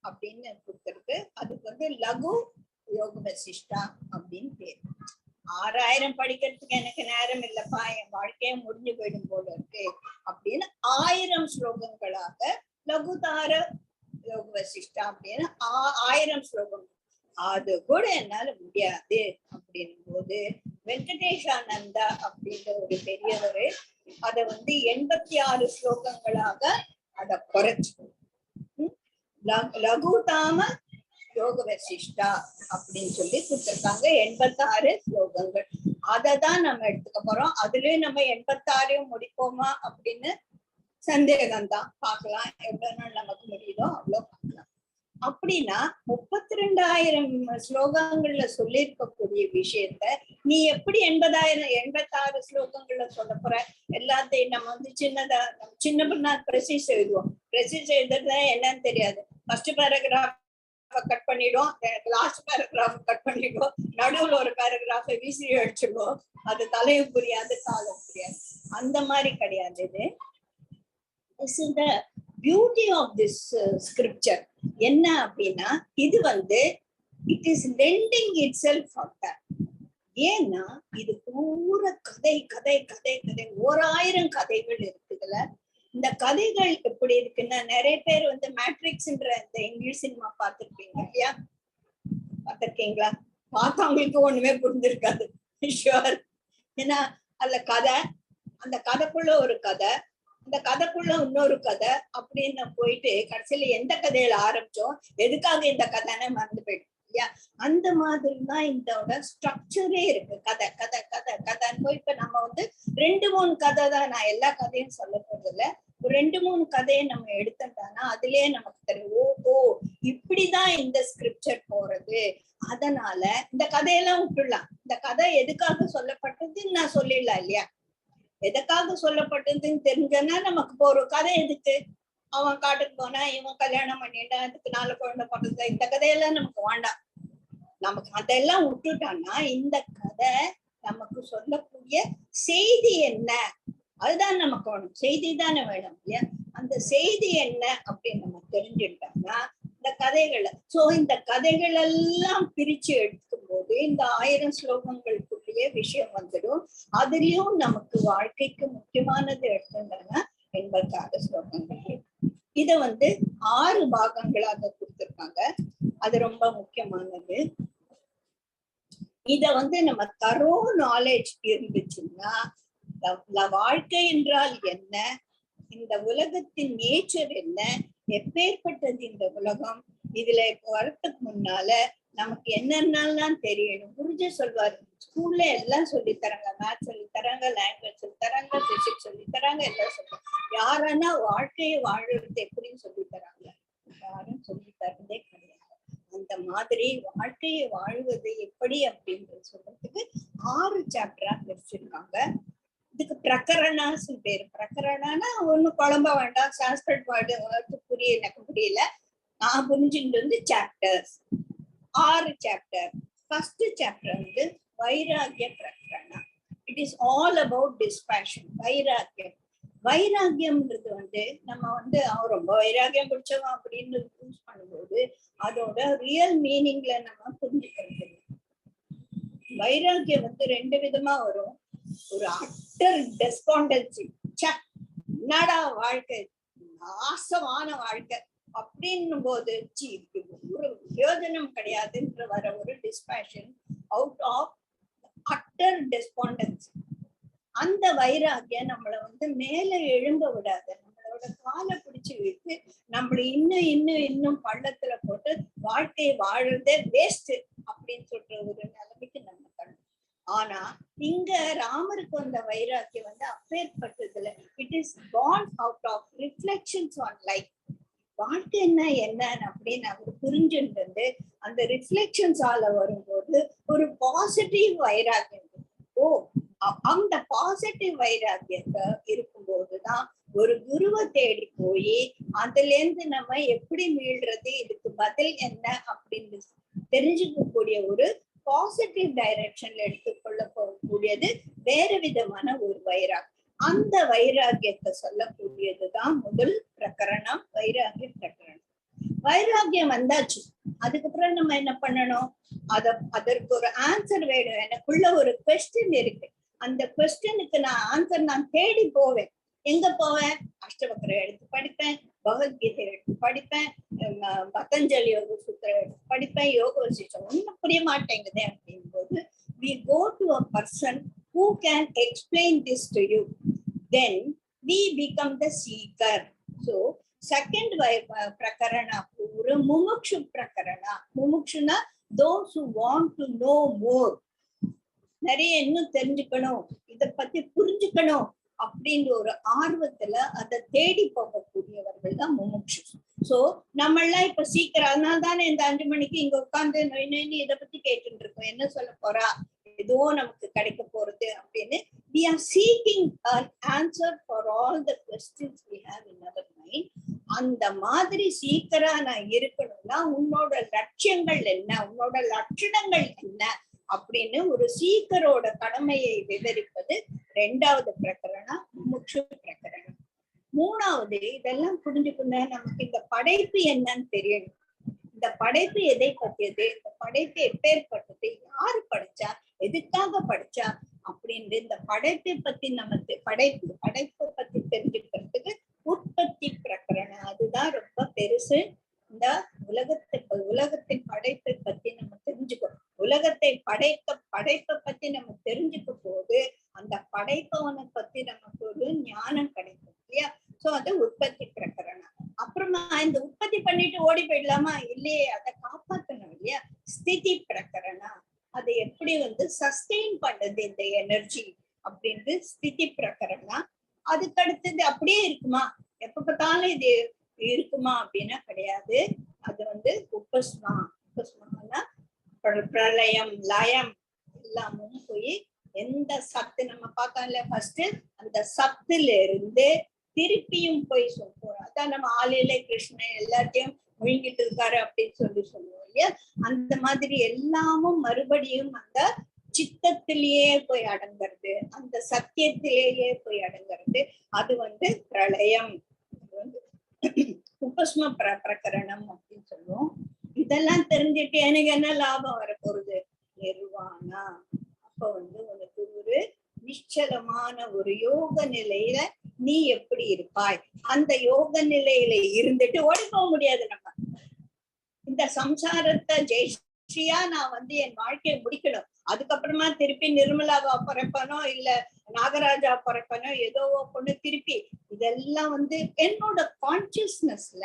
அப்படின்னு கொடுத்துருக்கு. அதுக்கு வந்து லகு யோக வசிஷ்டா அப்படின்னு பேரு. 6,000 படிக்கிறதுக்கு எனக்கு நேரம் இல்லப்பா, என் வாழ்க்கைய முடிஞ்சு போயிடும் போல இருக்கு அப்படின்னு 1000 ஸ்லோகங்களாக லகுதார யோக வசிஷ்டா அப்படின்னு 1000 ஸ்லோகம். அது கூட என்னால முடியாது அப்படின்னும் போது வெங்கடேஷானந்தா அப்படின்ற ஒரு பெரியவரு அதை வந்து 86 ஸ்லோகங்களாக அதை குறைச்சு லகுதாம யோக வசிஷ்டா அப்படின்னு சொல்லி கொடுத்திருக்காங்க. 86 ஸ்லோகங்கள். அததான் நம்ம எடுத்துக்க போறோம். அதுலயும் நம்ம 86 முடிப்போமா அப்படின்னு சந்தேகம் தான். பார்க்கலாம், எவ்வளவு நாள் நமக்கு முடியுதோ அவ்வளவு பார்க்கலாம். அப்படின்னா 32,000 ஸ்லோகங்கள்ல சொல்லி இருக்கக்கூடிய விஷயத்த நீ எப்படி 86 ஸ்லோகங்கள்ல சொல்ல போற? எல்லாத்தையும் நம்ம வந்து சின்ன பண்ணா பிரசிஸ் எழுதுவோம். பிரசிஸ் எழுதுறதுல என்னன்னு தெரியாது. ஃபர்ஸ்ட் பேராகிராஃப் கட் பண்ணிடும், லாஸ்ட் பேராகிராஃப் கட் பண்ணிடும், நடுவுல ஒரு பேராகிராஃப் வீசி அடிச்சிடுவோம். அது தலையும் புரியாது, காலம் புரியாது. அந்த மாதிரி கிடையாது இது. This is the beauty of this scripture. என்ன அப்படின்னா இது வந்து it is lending itself after. ஏன்னா இது பூரா கதை கதை கதை கதை 1000 கதைகள் இருக்குதுல. இந்த கதைகள் எப்படி இருக்குன்னா, நிறைய பேர் வந்து மேட்ரிக்ஸ்ன்ற இந்த இங்கிலீஷ் சினிமா பார்த்திருப்பீங்க இல்லையா? பார்த்திருக்கீங்களா? பார்த்தவங்களுக்கு ஒண்ணுமே புரிஞ்சிருக்காது ஷுவர். ஏன்னா அதுல கதை, அந்த கதைக்குள்ள ஒரு கதை, அந்த கதைக்குள்ள இன்னொரு கதை அப்படின்னு போயிட்டு கடைசியில எந்த கதையில ஆரம்பிச்சோம், எதுக்காக இந்த கதைன்னு மறந்து போயிடும் இல்லையா? அந்த மாதிரிதான் இதோட ஸ்ட்ரக்சரே இருக்கு. கதை கதை கதை கதைன்னு இப்ப நம்ம வந்து 2-3 கதை தான், நான் எல்லா கதையும் சொல்ல போறதில்ல, ஒரு 2-3 கதையை நம்ம எடுத்துட்டோம்னா அதுலயே நமக்கு தெரியும், ஓஹோ இப்படிதான் இந்த ஸ்கிரிப்சர் போறது. அதனால இந்த கதையெல்லாம் விட்டுடலாம். இந்த கதை எதுக்காக சொல்லப்பட்டதுன்னு நான் சொல்லிடலாம் இல்லையா? எதுக்காக சொல்லப்பட்டதுன்னு தெரிஞ்சனா நமக்கு ஒரு கதை எதுக்கு? அவன் காட்டுக்கு போனா, இவன் கல்யாணம் பண்ணிட்டான், அதுக்கு 4 குழந்தை பிறந்தது, இந்த கதையெல்லாம் நமக்கு வேண்டாம். நமக்கு அதெல்லாம் விட்டுட்டான்னா இந்த கதை நமக்கு சொல்லக்கூடிய செய்தி என்ன, அதுதான் நமக்கு வேணும். செய்தி தானே வேணும் இல்லையா? அந்த செய்தி என்ன அப்படின்னு நம்ம தெரிஞ்சுட்டோம்னா இந்த கதைகளை, சோ இந்த கதைகள் எல்லாம் பிரிச்சு எடுக்கும் போது இந்த 1000 ஸ்லோகங்களுக்குள்ளேயே விஷயம் வந்துடும். அதுலயும் நமக்கு வாழ்க்கைக்கு முக்கியமானது எடுத்துட்டோம்னா 86 ஸ்லோகங்கள். இத வந்து 6 பாகங்களாக கொடுத்திருக்காங்க. அது ரொம்ப முக்கியமானது. இத வந்து நம்ம தரோ நாலேஜ் இருந்துச்சுன்னா வாழ்க்கை என்றால் என்ன, இந்த உலகத்தின் நேச்சர் என்ன, எப்பேற்பட்டது இந்த உலகம். இதுல வரத்துக்கு முன்னால நமக்கு என்னென்னலாம் தெரியணும். குருஜி சொல்வாரு, ஸ்கூல்ல எல்லாம் சொல்லி தராங்க, மேத்ஸ் சொல்லி தராங்க, லாங்குவேஜ் சொல்லி தராங்க, பிசிக்ஸ் சொல்லி தராங்க, எல்லாம் சொல்றாங்க. யாரன்னா வாழ்க்கையை வாழறது எப்படின்னு சொல்லி தராங்க? யாரும் சொல்லி தரதே கிடையாது. அந்த மாதிரி வாழ்க்கையை வாழ்வது எப்படி அப்படின்றது சொல்றதுக்கு 6 சாப்டரா பிரிச்சிருக்காங்க. இதுக்கு பிரகரணாஸ் பேரு. பிரகரணானா ஒண்ணு குழம்ப வேண்டாம், சான்ஸ்கிரிட் வேர்டு எனக்கு புரியல, நான் புரிஞ்சுட்டு வந்து சாப்டர்ஸ் 6 சாப்டர். ஃபர்ஸ்ட் சாப்டர் வந்து வைராகிய பிரகரணா. It is all about டிஸ்பேஷன். வைராகியம், வைராகியம்ன்றது வந்து நம்ம வந்து ரொம்ப வைராகியம் பிடிச்சவன் அப்படின்னு யூஸ் பண்ணும்போது அதோட ரியல் மீனிங்ல நம்ம புரிஞ்சுக்கிறது. வைராகியம் வந்து 2 விதமா வரும். ஒரு அட்டர் டெஸ்பாண்டன்சி, என்னடா வாழ்க்கை, நாசமான வாழ்க்கை அப்படின்னும் போது ஒரு பிரயோஜனம் கிடையாதுன்ற வர ஒரு டிஸ்பேஷன் அவுட் ஆஃப் அட்டர் டெஸ்பாண்டன்சி. அந்த வைராகியம் நம்மளை வந்து மேல எழும்ப விடாது, நம்மளோட காலை பிடிச்சு விட்டு நம்மள இன்னும் பள்ளத்துல போட்டு வாழ்க்கையை வாழறதே வேஸ்ட் அப்படின்னு சொல்ற ஒரு நிலைமைக்கு நம்ம கண்டோம். ஆனா இங்க ராமருக்கு வந்த வைராக்கியம் வந்து அப்பேற்பட்டதுல it is born out of reflections on life. வாழ்க்கை என்ன அப்படின்னு அவர் புரிஞ்சுட்டு அந்த ரிஃப்ளெக்ஷன்ஸ் ஆல வரும்போது ஒரு பாசிட்டிவ் வைராக்கியம். அந்த பாசிட்டிவ் வைராக்கியத்தை இருக்கும்போதுதான் ஒரு குருவை தேடி போய் அதுல இருந்து நம்ம எப்படி மீள்றது, இதுக்கு பதில் என்ன அப்படின்னு தெரிஞ்சுக்கக்கூடிய ஒரு பாசிட்டிவ் டைரக்ஷன்ல எடுத்துக்கொள்ள போகக்கூடியது வேற விதமான ஒரு வைராக்கியம். அந்த வைராக்கியத்தை சொல்லக்கூடியதுதான் முதல் பிரகரணம், வைராகிய பிரகரணம். வைராகியம் வந்தாச்சு, அதுக்கப்புறம் நம்ம என்ன பண்ணணும்? அதற்கு ஒரு ஆன்சர் வேணும். எனக்குள்ள ஒரு கொஸ்டின் இருக்கு, அந்த கொஸ்டினுக்கு நான் தேடி போவேன். எங்க போவேன்? அஷ்டவக்கரை எடுத்து படிப்பேன், பகவத்கீதை எடுத்து படிப்பேன், பதஞ்சலி யோக சூத்திரம் எடுத்து படிப்பேன், யோக வசிஷ்டம். ஒன்னும் புரிய மாட்டேங்குது அப்படின் போது we go to a person who can explain this to you, then we become the seeker. So second prakarana ஒரு முமுக்ஷு பிரகரணா. முமுக்ஷுனா those who want to know more, நிறைய இன்னும் தெரிஞ்சுக்கணும், இத பத்தி புரிஞ்சுக்கணும் அப்படின்ற ஒரு ஆர்வத்துல அதை தேடி போகக்கூடியவர்கள் தான் முமுட்சு. சோ நம்ம எல்லாம் இப்ப சீக்கிரம், அதனால தானே இந்த 5 மணிக்கு இங்க உட்கார்ந்து இதை பத்தி கேட்டுட்டு இருக்கோம், என்ன சொல்ல போறா, ஏதோ நமக்கு கிடைக்க போறது அப்படின்னு. we are seeking an answer for all the questions we have in our mind. அந்த மாதிரி சீக்கிரா நான் இருக்கணும்னா உன்னோட லட்சியங்கள் என்ன, உன்னோட லட்சணங்கள் என்ன அப்படின்னு ஒரு சீக்கரோட கடமையை விவரிப்பது 2வது பிரகரணம், முமுட்சு பிரகரணம். 3வது இதெல்லாம் புரிஞ்சுக்கணும், நமக்கு இந்த படைப்பு என்னன்னு தெரியணும். இந்த படைப்பு எதை பற்றியது, இந்த படைப்பு எப்பேற்பட்டது, யாரு படைச்சா, எதுக்காக படைச்சா அப்படின்னு இந்த படைப்பை பத்தி நமக்கு படைப்பை பத்தி தெரிஞ்சுக்கிறதுக்கு உற்பத்தி பிரகரணம், அதுதான் ரொம்ப பெருசு. இந்த உலகத்தின் படைப்பை பத்தி நம்ம தெரிஞ்சுக்கணும். உலகத்தை படைப்பை பத்தி நம்ம தெரிஞ்சுக்க போது அந்த படைப்பவனை பத்தி நமக்கு ஒரு ஞானம் கிடைக்கும் இல்லையா? சோ அது உற்பத்தி பிரகரணம். அப்புறமா இந்த உற்பத்தி பண்ணிட்டு ஓடி போயிடலாமா? இல்லையே, அதை காப்பாற்றணும் இல்லையா? ஸ்திதி பிரகரணம், அதை எப்படி வந்து சஸ்டெயின் பண்ணது இந்த எனர்ஜி அப்படின்ட்டு ஸ்திதி பிரகரணம். அதுக்கு அடுத்தது அப்படியே இருக்குமா, எப்ப பார்த்தாலும் இது இருக்குமா அப்படின்னா கிடையாது. அது வந்து உபஸ்மானா பிரளயம் லயம் எல்லாமும் போய் எந்த சத்து நம்ம பார்த்தோம்ல ஃபர்ஸ்ட், அந்த சத்துல இருந்து திருப்பியும் போய் சொல்றோம். அதான் நம்ம ஆலையில கிருஷ்ணன் எல்லாத்தையும் முழுங்கிட்டு இருக்காரு அப்படின்னு சொல்லுவோம் இல்லையா? அந்த மாதிரி எல்லாமும் மறுபடியும் அந்த சித்தத்திலேயே போய் அடங்கிறது, அந்த சத்தியத்திலேயே போய் அடங்கிறது. அது வந்து பிரளயம், உபஸ்ம பிரகரணம் அப்படின்னு சொல்லுவோம். இதெல்லாம் தெரிஞ்சுட்டு எனக்கு என்ன லாபம் வரப்போறது? நிர்வாணா. அப்ப வந்து உனக்கு ஒரு நிச்சலமான ஒரு யோக நிலையில நீ எப்படி இருப்பாய், அந்த யோக நிலையில இருந்துட்டு ஓடி போக முடியாது. நம்ம இந்த சம்சாரத்தை ஜெயஸ்ரீயா நான் வந்து என் வாழ்க்கையை முடிக்கணும், அதுக்கப்புறமா திருப்பி நிர்மலாவா பிறப்பனோ இல்ல நாகராஜா பிறக்கணும், ஏதோ பொண்ணு திருப்பி, இதெல்லாம் வந்து என்னோட கான்சியஸ்னஸ்ல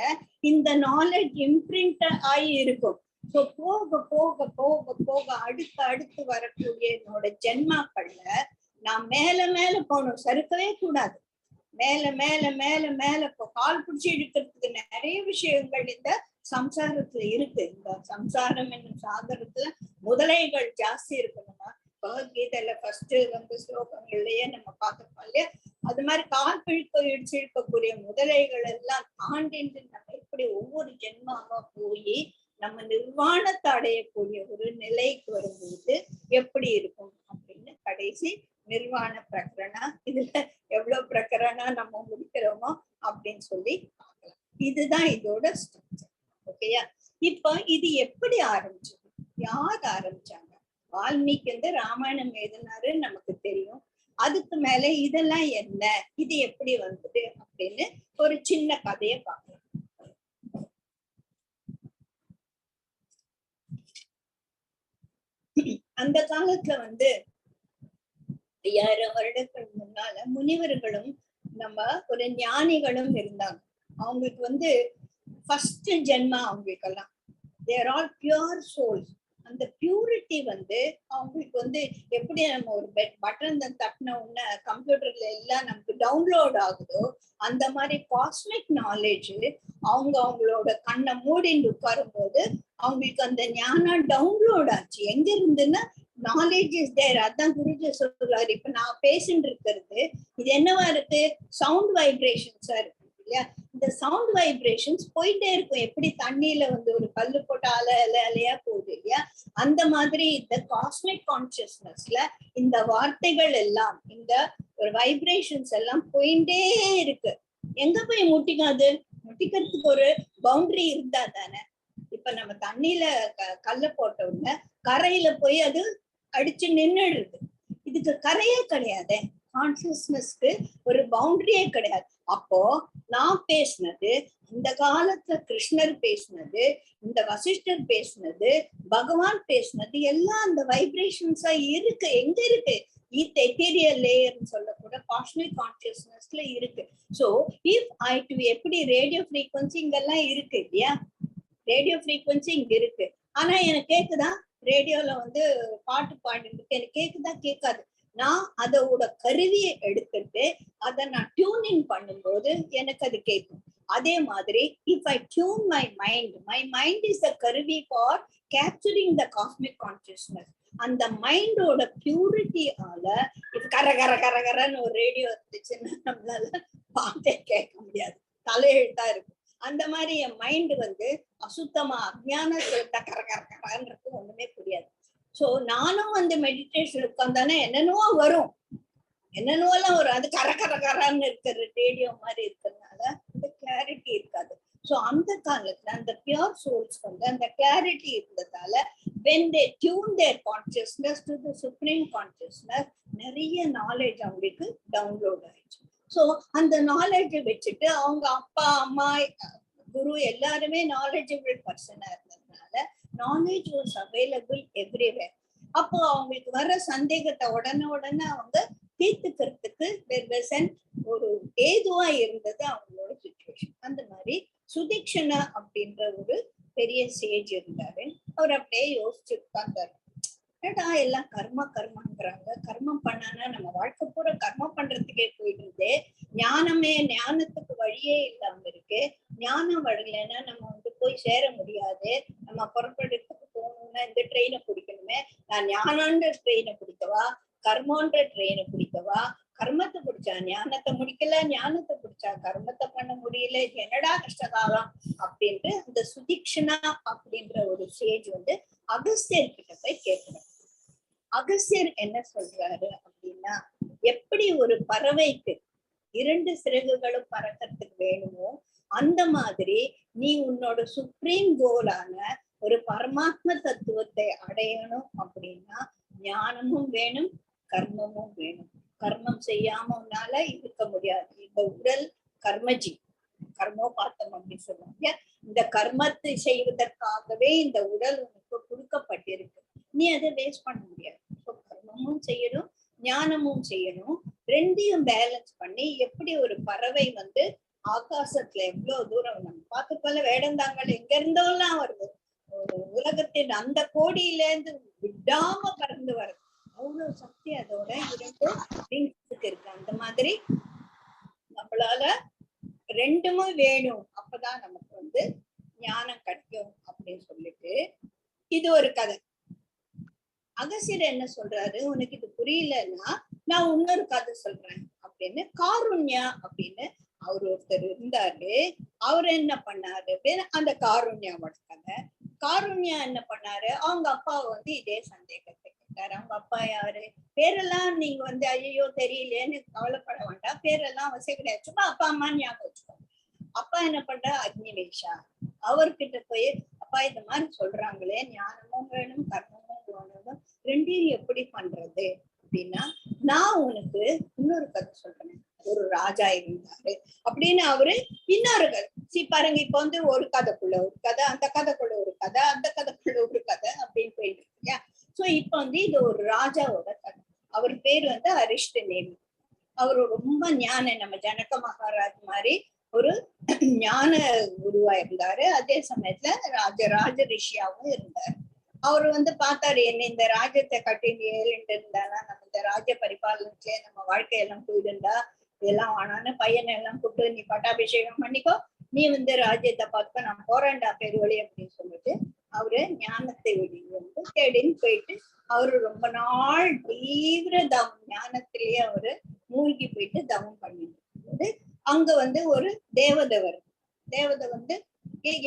இந்த நாலேஜ் இம்ப்ரிண்ட் ஆகி இருக்கும். ஸோ போக போக போக போக அடுத்து அடுத்து வரக்கூடிய என்னோட ஜென்மாக்கள்ல நான் மேல மேல போகணும், சறுக்கவே கூடாது. மேல மேல மேல மேல கால் பிடிச்சி இழுக்கிறதுக்கு நிறைய விஷயங்கள் இந்த சம்சாரத்துல இருக்கு. இந்த சம்சாரம் என்னும் சாகரத்துல முதலைகள் ஜாஸ்தி இருக்கணுமா, பகவத்கீதையில ஃபர்ஸ்ட் வந்து ஸ்லோகங்கள்லயே நம்ம பார்த்திருப்போம் இல்லையா? அது மாதிரி கால் பிழிக்க இடிச்சு இழுக்கக்கூடிய முதலைகள் எல்லாம் தாண்டிட்டு நம்ம எப்படி ஒவ்வொரு ஜென்மாவா போய் நம்ம நிர்வாணத்தை அடையக்கூடிய ஒரு நிலைக்கு வரும்போது எப்படி இருக்கும் அப்படின்னு கடைசி நிர்வாண பிரகரணா, இதுல எவ்வளவு பிரகரணா நம்ம முடிக்கிறோமோ அப்படின்னு சொல்லி பார்க்கலாம். இதுதான் இதோட ஸ்ட்ரக்சர். ஓகேயா? இப்ப இது எப்படி ஆரம்பிச்சது, யார் ஆரம்பிச்சாங்க? வால்மீகி வந்து ராமாயணம் எழுதினாரு நமக்கு தெரியும். அதுக்கு மேல இதெல்லாம் என்ன, இது எப்படி வந்தது அப்படின்னு ஒரு சின்ன கதையை பார்க்கலாம். அந்த காலத்துல வந்து 5000 வருடங்கள் முன்னால முனிவர்களும் நம்ம ஒரு ஞானிகளும் இருந்தாங்க. அவங்களுக்கு வந்து ஃபர்ஸ்ட் ஜென்மா அவங்களுக்கெல்லாம் தேர் ஆல் பியூர் சோல்ஸ். அந்த பியூரிட்டி வந்து அவங்களுக்கு வந்து எப்படி நம்ம ஒரு பட்டன் தட்டின உடனே கம்ப்யூட்டர்ல எல்லாம் நமக்கு டவுன்லோட் ஆகுதோ அந்த மாதிரி காஸ்மிக் நாலேஜ் அவங்களோட கண்ணை மூடின்னு உட்காரும் போது அவங்களுக்கு அந்த ஞானம் டவுன்லோட் ஆச்சு. எங்க இருந்துன்னா நாலேஜ் இஸ் தேர். அதான் குருஜி சொல்றாரு. இப்ப நான் பேசிட்டு இருக்கிறது இது என்னவா இருக்கு, சவுண்ட் வைப்ரேஷன்ஸா இருக்கு இல்லையா? இந்த சவுண்ட் வைப்ரேஷன்ஸ் போயிட்டே இருக்கும். எப்படி தண்ணியில வந்து ஒரு கல்லு போட்டு அலை அலை அலையா போகுது இல்லையா? அந்த மாதிரி இந்த காஸ்மிக் கான்சியஸ்னஸ்ல இந்த வார்த்தைகள் எல்லாம், இந்த ஒரு வைப்ரேஷன்ஸ் எல்லாம் போயிட்டே இருக்கு. எங்க போய் முட்டிக்காது? முட்டிக்கிறதுக்கு ஒரு பவுண்டரி இருந்தா தானே. இப்ப நம்ம தண்ணியில கல்ல போட்ட உடனே கரையில போய் அது அடிச்சு நின்னுடுது. இதுக்கு கரையே கிடையாது. கான்சியஸ்னஸ்க்கு ஒரு பவுண்டரியே கிடையாது. அப்போ நான் பேசினது, இந்த காலத்துல கிருஷ்ணர் பேசினது, இந்த வசிஷ்டர் பேசினது, பகவான் பேசினது எல்லாம் அந்த வைப்ரேஷன்ஸா இருக்கு. எங்க இருக்கு? எத்தீரியல் லேயர்னு சொல்லக்கூட காஸ்மிக் கான்சியஸ்னஸ்ல இருக்கு. சோ இஃப் ஐ டு எப்படி ரேடியோ ஃப்ரீக்வன்சி இங்கெல்லாம் இருக்கு இல்லையா? ரேடியோ ஃப்ரீக்வன்சி இங்க இருக்கு. ஆனா எனக்கு கேக்குதா? ரேடியோல வந்து பாட்டு பாடிட்டு எனக்கு கேக்குதா? கேட்காது. நான் அதோட கருவியை எடுத்துட்டு அதை நான் டியூனிங் பண்ணும்போது எனக்கு அது கேட்கும். அதே மாதிரி if I tune my mind is the கருவி for capturing the cosmic consciousness. அந்த மைண்டோட பியூரிட்டியால இது கர கர கர கரன்னு ஒரு ரேடியோ இருந்துச்சுன்னா நம்மளால பாட்டே கேட்க முடியாது, தலையெழுத்தா இருக்கும். அந்த மாதிரி என் மைண்ட் வந்து அசுத்தமா அஜ்ஞானத்துல கர கர கரன்றது ஒண்ணுமே புரியாது. சோ நானும் வந்து மெடிடேஷன் உட்கார்ந்தானே என்னென்னவோ வரும், என்னென்னவோலாம் வரும். அது கர கர கரன்னு இருக்கிற ரேடியோ மாதிரி இருக்கிறதுனால அந்த கிளாரிட்டி இருக்காது. சோ அந்த காலத்துல அந்த பியூர் சோல்ஸ் வந்து அந்த கிளாரிட்டி இருந்ததால when they tune their consciousness to the supreme consciousness, நிறைய நாலேஜ் அவங்களுக்கு டவுன்லோட் ஆயிடுச்சு. சோ அந்த நாலேஜை வச்சுட்டு அவங்க அப்பா அம்மா குரு எல்லாருமே நாலேஜபிள் பர்சனா இருந்ததுனால நாலேஜ் வாஸ் அவைலபிள் எவ்ரிவேர். அப்போ அவங்களுக்கு வர சந்தேகத்தை உடனே அவங்க தீர்த்துக்கிறதுக்கு ஒரு ஏதுவா இருந்தது அவங்களோட சுச்சுவேஷன். அந்த மாதிரி சுதீக்ஷணா அப்படின்ற ஒரு பெரிய சேஜ் இருந்தாரு. அவர் அப்படியே யோசிச்சு உட்கார்ந்தாரு. ஏடா எல்லாம் கர்மாங்கிறாங்க, கர்மம் பண்ணானா நம்ம வாழ்க்கை பூரா கர்மம் பண்றதுக்கே போயிட்டு இருந்தே, ஞானத்துக்கு வழியே இல்லாம இருக்கு. ஞானம் வரலைன்னா நம்ம வந்து போய் சேர முடியாது. நம்ம புறப்படுறதுக்கு போகணும்னா இந்த ட்ரெயினை பிடிக்கணுமே, நான் ஞானன்ற ட்ரெயினை பிடிக்கவா, கர்மன்ற ட்ரெயினை பிடிக்கவா? கர்மத்தை பிடிச்சா ஞானத்தை முடிக்கல, ஞானத்தை பிடிச்சா கர்மத்தை பண்ண முடியல, என்னடா கஷ்டகாலம் அப்படின்ட்டு இந்த சுதீக்ஷணா அப்படின்ற ஒரு சேஜ் வந்து அகஸ்தியர் கிட்ட போய் கேட்கணும். அகஸ்தியர் என்ன சொல்றாரு அப்படின்னா, எப்படி ஒரு பறவைக்கு 2 சிறகுகளும் பறக்கிறதுக்கு வேணுமோ அந்த மாதிரி நீ உன்னோட சுப்ரீம் கோலான ஒரு பரமாத்ம தத்துவத்தை அடையணும் அப்படின்னா ஞானமும் வேணும், கர்மமும் வேணும். கர்மம் செய்யாம உன்னால இருக்க முடியாது. இந்த உடல் கர்மஜி, கர்மோபாத்தம் அப்படின்னு சொல்லுவாங்க. இந்த கர்மத்தை செய்வதற்காகவே இந்த உடல் உனக்கு கொடுக்கப்பட்டிருக்கு. நீ அதை வேஸ்ட் பண்ண முடியாது. கர்மமும் செய்யணும், ஞானமும் செய்யணும். ரெண்டையும் பேலன்ஸ் பண்ணி எப்படி ஒரு பறவை வந்து ஆகாசத்துல எவ்வளவு தூரம் நம்ம பார்த்துக்கொள்ள வேடந்தாங்கள் எங்க இருந்தோம்லாம் வருது, உலகத்தின் அந்த கோடியில இருந்து விடாம பறந்து வருது. அவ்வளவு சக்தி அதோட 2 விங்ஸுக்கு இருக்கு. அந்த மாதிரி நம்மளால ரெண்டுமே வேணும், அப்பதான் நமக்கு வந்து ஞானம் கிடைக்கும் அப்படின்னு சொல்லிட்டு இது ஒரு கதை. அகசியர் என்ன சொல்றாரு, உனக்கு இது புரியலன்னா நான் இன்னொரு கதை சொல்றேன் அப்படின்னு. காருண்யா அப்படின்னு அவர் ஒருத்தர் இருந்தாரு. அவர் என்ன பண்ணாரு அப்படின்னு அந்த காருண்யாவோட கதை. காருண்யா என்ன பண்ணாரு, அவங்க அப்பாவை வந்து இதே சந்தேகத்தை கேட்டாரு. அவங்க அப்பா யாரு, பேரெல்லாம் நீங்க வந்து ஐயோ தெரியலேன்னு கவலைப்பட வேண்டாம், பேரெல்லாம் அவசியம் கிடையாது, சும்மா அப்பா அம்மா ஞாபகம் வச்சுக்கோங்க. அப்பா என்ன பண்றா, அக்னிவேஷா. அவர்கிட்ட போய் அப்பா இந்த மாதிரி சொல்றாங்களே, ஞானமும் வேணும் கர்மமும் வேணும், ரெண்டையும் எப்படி பண்றது அப்படின்னா, நான் உனக்கு இன்னொரு கதை சொல்றேன். ஒரு ராஜா இருந்தாரு அப்படின்னு அவரு இன்னொரு கதை பாருங்க. இப்ப வந்து ஒரு கதைக்குள்ள ஒரு கதை, அந்த கதைக்குள்ள ஒரு கதை, அந்த கதைக்குள்ள ஒரு கதை அப்படின்னு போயிட்டு இருக்கு இல்லையா. சோ இப்ப வந்து இது ஒரு ராஜாவோட கதை. அவர் பேர் வந்து அரிஷ்ட நேமி. அவரு ரொம்ப ஞான, நம்ம ஜனக மகாராஜ் மாதிரி ஒரு ஞான குருவா இருந்தாரு. அதே சமயத்துல ராஜ ரிஷியாவும் இருந்தாரு. அவரு வந்து பார்த்தாரு, என்ன இந்த ராஜ்யத்தை கட்டிட்டு ஏறிட்டு இருந்தானா நம்ம இந்த ராஜ்ய பரிபாலனத்திலே நம்ம வாழ்க்கையெல்லாம் போயிடுண்டா, இதெல்லாம் ஆனான்னு பையனை எல்லாம் கூப்பிட்டு நீ பட்டாபிஷேகம் பண்ணிக்கோ, நீ வந்து ராஜ்யத்தை பார்த்துக்க, நான் போறேன்டா பெருவழி அப்படின்னு சொல்லிட்டு அவரு ஞானத்தை வெளியே வந்து தேடின்னு போயிட்டு அவரு ரொம்ப நாள் தீவிர தவம், ஞானத்திலேயே அவரு மூழ்கி போயிட்டு தவம் பண்ணிட்டு அங்க வந்து ஒரு தேவதை வருது. தேவதை வந்து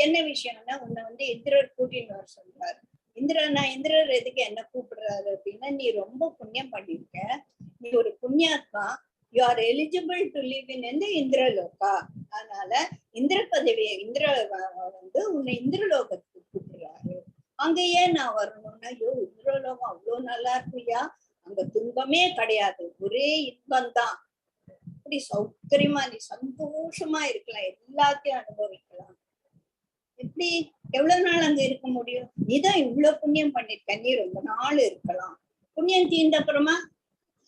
என்ன விஷயம்னா, உன்னை வந்து இந்திரர் கூட்டின்னு வர சொல்றாரு. இந்திரர் எதுக்கு என்ன கூப்பிடுறாரு அப்படின்னா, நீ ரொம்ப புண்ணியம் பண்ணிருக்க, நீ ஒரு புண்ணியாத்மா, you are eligible to live in Indraloka. அதனால இந்திர பதவியை வந்து உன்னை இந்திரலோகத்துக்கு கூப்பிடுறாரு. அங்க ஏன் நான் வரணும்னா, ஐயோ இந்திரலோகம் அவ்வளவு நல்லா இருக்குயா, அங்க துன்பமே கிடையாது, ஒரே இன்பம் தான், அப்படி சௌகரியமா நீ சந்தோஷமா இருக்கலாம், எல்லாத்தையும் அனுபவிக்கலாம். எப்படி எவ்வளவு நாள் அங்க இருக்க முடியும், நீதான் இவ்வளவு புண்ணியம் பண்ணிருக்க, நீ ரொம்ப நாள் இருக்கலாம். புண்ணியம் தீர்ந்த அப்புறமா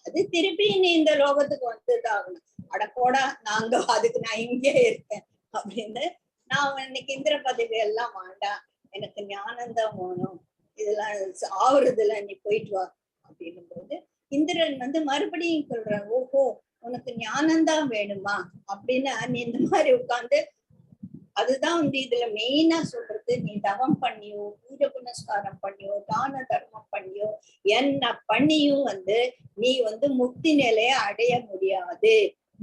அது திருப்பி நீ இந்த லோகத்துக்கு வந்துதான், அட போடா நாங்க அதுக்கு நான் இங்கே இருக்கேன் அப்படின்னு, நான் இன்னைக்கு இந்திர பதவி எல்லாம் வேண்டாம், எனக்கு ஞானந்தான் வேணும், இதெல்லாம் ஆவறதுல நீ போயிட்டு வா அப்படின்னும் போது இந்திரன் வந்து மறுபடியும் சொல்றான், ஓஹோ உனக்கு ஞானந்தான் வேணுமா அப்படின்னா, நீ இந்த மாதிரி உட்கார்ந்து, அதுதான் வந்து இதுல மெயினா சொல்றது, நீ தவம் பண்ணியோ பூஜை புனஸ்காரம் பண்ணியோ தான தர்மம் பண்ணியோ என்ன பண்ணியும் வந்து நீ வந்து முக்தி நிலைய அடைய முடியாது.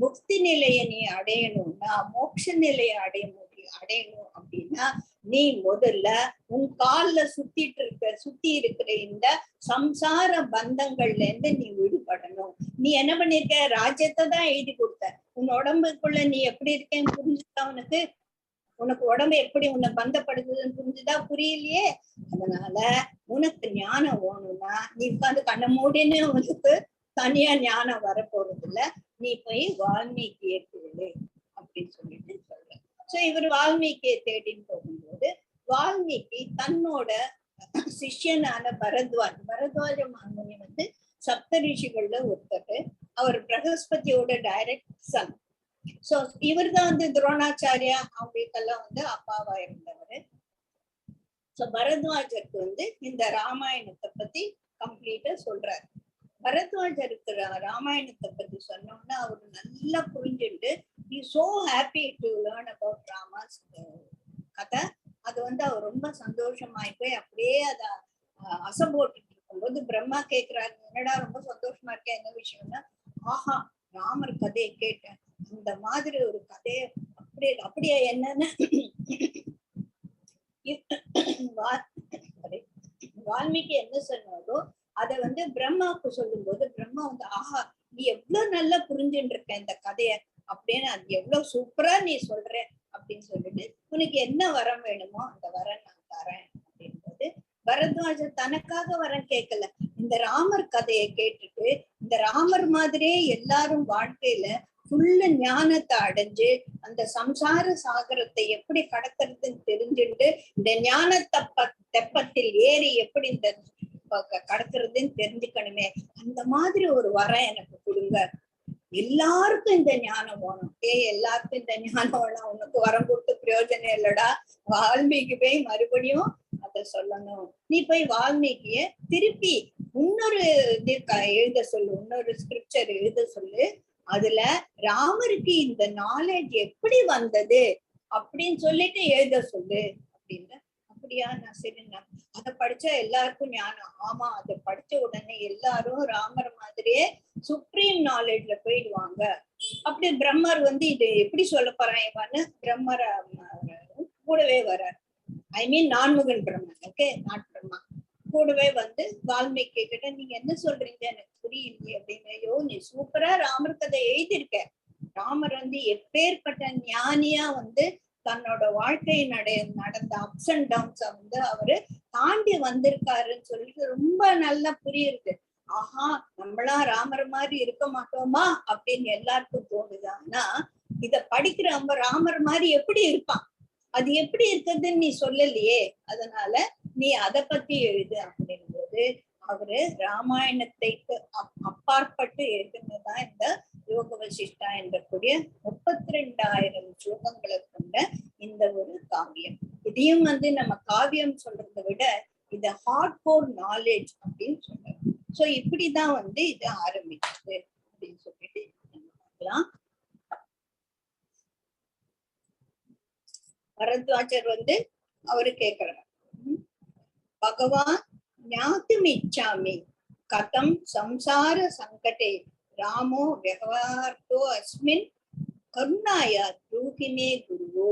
முக்தி நிலைய நீ அடையணும்னா, மோட்ச நிலைய அடையணும் அப்படின்னா, நீ முதல்ல உன் கால்ல சுத்தி இருக்கிற இந்த சம்சார பந்தங்கள்ல இருந்து நீ விடுபடணும். நீ என்ன பண்ணிருக்க, ராஜ்யத்தை தான் எழுதி கொடுத்த, உன் உடம்புக்குள்ள நீ எப்படி இருக்கேன்னு புரிஞ்சுதா உனக்கு உடம்பு எப்படி உன்னை பந்தப்படுத்துதுன்னு புரிஞ்சுதா, புரியலையே. அதனால உனக்கு ஞானம் வேணும்னா நீ உட்காந்து கண்ண மூடின்னு உனக்கு தனியா ஞானம் வரப்போறது இல்ல, நீ போய் வால்மீகியை தேடு அப்படின்னு சொல்லிட்டு சொல்றேன். சோ இவர் வால்மீகியை தேடின்னு போகும்போது வால்மீகி தன்னோட சிஷ்யனான பரத்வாஜ மாமுனி வந்து சப்த ரிஷிகள்ல ஒருத்தர், அவர் பிரகஸ்பதியோட டைரக்ட் சன். சோ இவர் தான் வந்து துரோணாச்சாரியா அவங்களுக்கெல்லாம் வந்து அப்பாவா இருந்தவர். சோ பரத்வாஜருக்கு வந்து இந்த ராமாயணத்தை பத்தி கம்ப்ளீட்டா சொல்றாரு. பரத்வாஜருக்கு ராமாயணத்தை பத்தி சொன்னோம்னா அவரு நல்லா புரிஞ்சுட்டு, he so happy to learn about Rama's கதை. அது வந்து அவர் ரொம்ப சந்தோஷமாயி போய் அப்படியே அத அசைபோட்டுட்டு இருக்கும்போது பிரம்மா கேக்குறாரு, என்னடா ரொம்ப சந்தோஷமா இருக்கேன், என்ன விஷயம்னா, ஆஹா ராமர் கதையை கேட்டேன், இந்த மாதிரி ஒரு கதையை அப்படியே என்னன்னு வால்மீகி என்ன சொன்னாரோ அத வந்து பிரம்மாவுக்கு சொல்லும் போது பிரம்மா வந்து, ஆஹா நீ எவ்வளவு நல்லா புரிஞ்சுட்டு இருக்க இந்த கதைய அப்படின்னு, அது எவ்வளவு சூப்பரா நீ சொல்ற அப்படின்னு சொல்லிட்டு, உனக்கு என்ன வரம் வேணுமோ அந்த வரம் நான் தரேன் அப்படின்றது. பரத்வாஜர் தனக்காக வரம் கேட்கல, இந்த ராமர் கதையை கேட்டுட்டு இந்த ராமர் மாதிரியே எல்லாரும் வாழ்க்கையில ஃபுல்லு ஞானத்தை அடைஞ்சு அந்த சம்சார சாகரத்தை எப்படி கடக்கிறதுன்னு தெரிஞ்சுட்டு, இந்த ஞான தெப்பத்தில் ஏறி எப்படி இந்த கடக்கிறதுன்னு தெரிஞ்சுக்கணுமே, அந்த மாதிரி ஒரு வரம் எனக்கு கொடுங்க எல்லாருக்கும் இந்த ஞானம் வேணும். எல்லாருக்கும் இந்த ஞானம் வேணும், உனக்கு வரம் கொடுத்து பிரயோஜனம் இல்லடா. வால்மீகி போய் மறுபடியும் அத சொல்லணும். நீ போய் வால்மீகிய திருப்பி இன்னொரு இது எழுத சொல்லு, இன்னொரு ஸ்கிரிப்சர் எழுத சொல்லு. அதுல ராமருக்கு இந்த நாலேஜ் எப்படி வந்தது அப்படின்னு சொல்லிட்டு எழுத சொல்லு அப்படின்னு. அப்படியா, நான் சரி, நான் அதை படிச்சா எல்லாருக்கும் ஞானம். ஆமா, அதை படிச்ச உடனே எல்லாரும் ராமர் மாதிரியே சுப்ரீம் நாலேஜ்ல போயிடுவாங்க. அப்படி பிரம்மர் இது எப்படி சொல்ல போறான்னு பிரம்மர் கூடவே வர்றார். ஐ மீன் நான்முகன் பிரம்மன், ஓகே, நாட் பிரம்மா. கூடவே வால்மீகி கிட்ட நீங்க என்ன சொல்றீங்க எனக்கு புரியலையே அப்படின்னு. ஐயோ, நீ சூப்பரா ராமர் கதை எழுதியிருக்க. ராமர் எப்பேற்பட்ட ஞானியா தன்னோட வாழ்க்கை நடந்த அப்ஸ் அண்ட் டவுன்ஸ அவரு தாண்டி வந்திருக்காருன்னு சொல்லிட்டு ரொம்ப நல்லா புரியுது. ஆஹா, நம்மளா ராமர் மாதிரி இருக்க மாட்டோமா அப்படின்னு எல்லாருக்கும் தோணுது. ஆனா இத படிக்கிறவங்க ராமர் மாதிரி எப்படி இருப்பான், அது எப்படி இருக்குதுன்னு நீ சொல்லலையே, அதனால நீ அதை பத்தி எழுது அப்படிங்கும்போது அவரு ராமாயணத்தைக்கு அப்பாற்பட்டு எழுதுனதுதான் இந்த யோக வசிஷ்டா என்றக்கூடிய 32,000 ஸ்லோகங்களை கொண்ட இந்த ஒரு காவியம். இதையும் நம்ம காவியம் சொல்றதை விட இது ஹார்ட் கோர் நாலேஜ் அப்படின்னு சொல்றோம். சோ இப்படிதான் இது ஆரம்பிச்சது அப்படின்னு சொல்லிட்டு பார்க்கலாம். பரத்வாஜர் அவரு கேக்குறாரு, பகவான் ஞாத்துமிச்சாமி கதம் சம்சார சங்கடே ராமோ வியவஹார்த்தோ அஸ்மின் கருணாயா த்ரூகிமே குருவோ.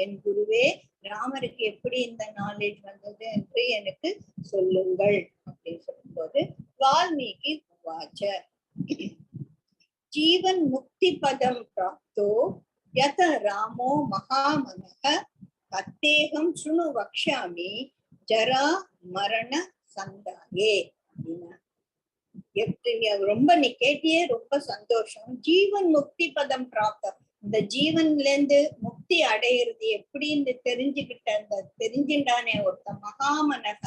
என் குருவே, ராமருக்கு எப்படி இந்த நாலேஜ் வந்தது என்று எனக்கு சொல்லுங்கள் அப்படின்னு சொல்லும்போது வால்மீகி உவாச்ச ஜீவன் முக்தி பதம் பிராப்தோ யத ராமோ மகாமனக தத்தேகம் சுணு வக்ஷாமி ஜரா மரண சந்தாயே அப்படின்னா. ரொம்ப நீ கேட்டியே, ரொம்ப சந்தோஷம். ஜீவன் முக்தி பதம் பிராப்தம், இந்த ஜீவன்ல இருந்து முக்தி அடையிறது எப்படின்னு தெரிஞ்சுட்டானே ஒருத்த மகாமனக.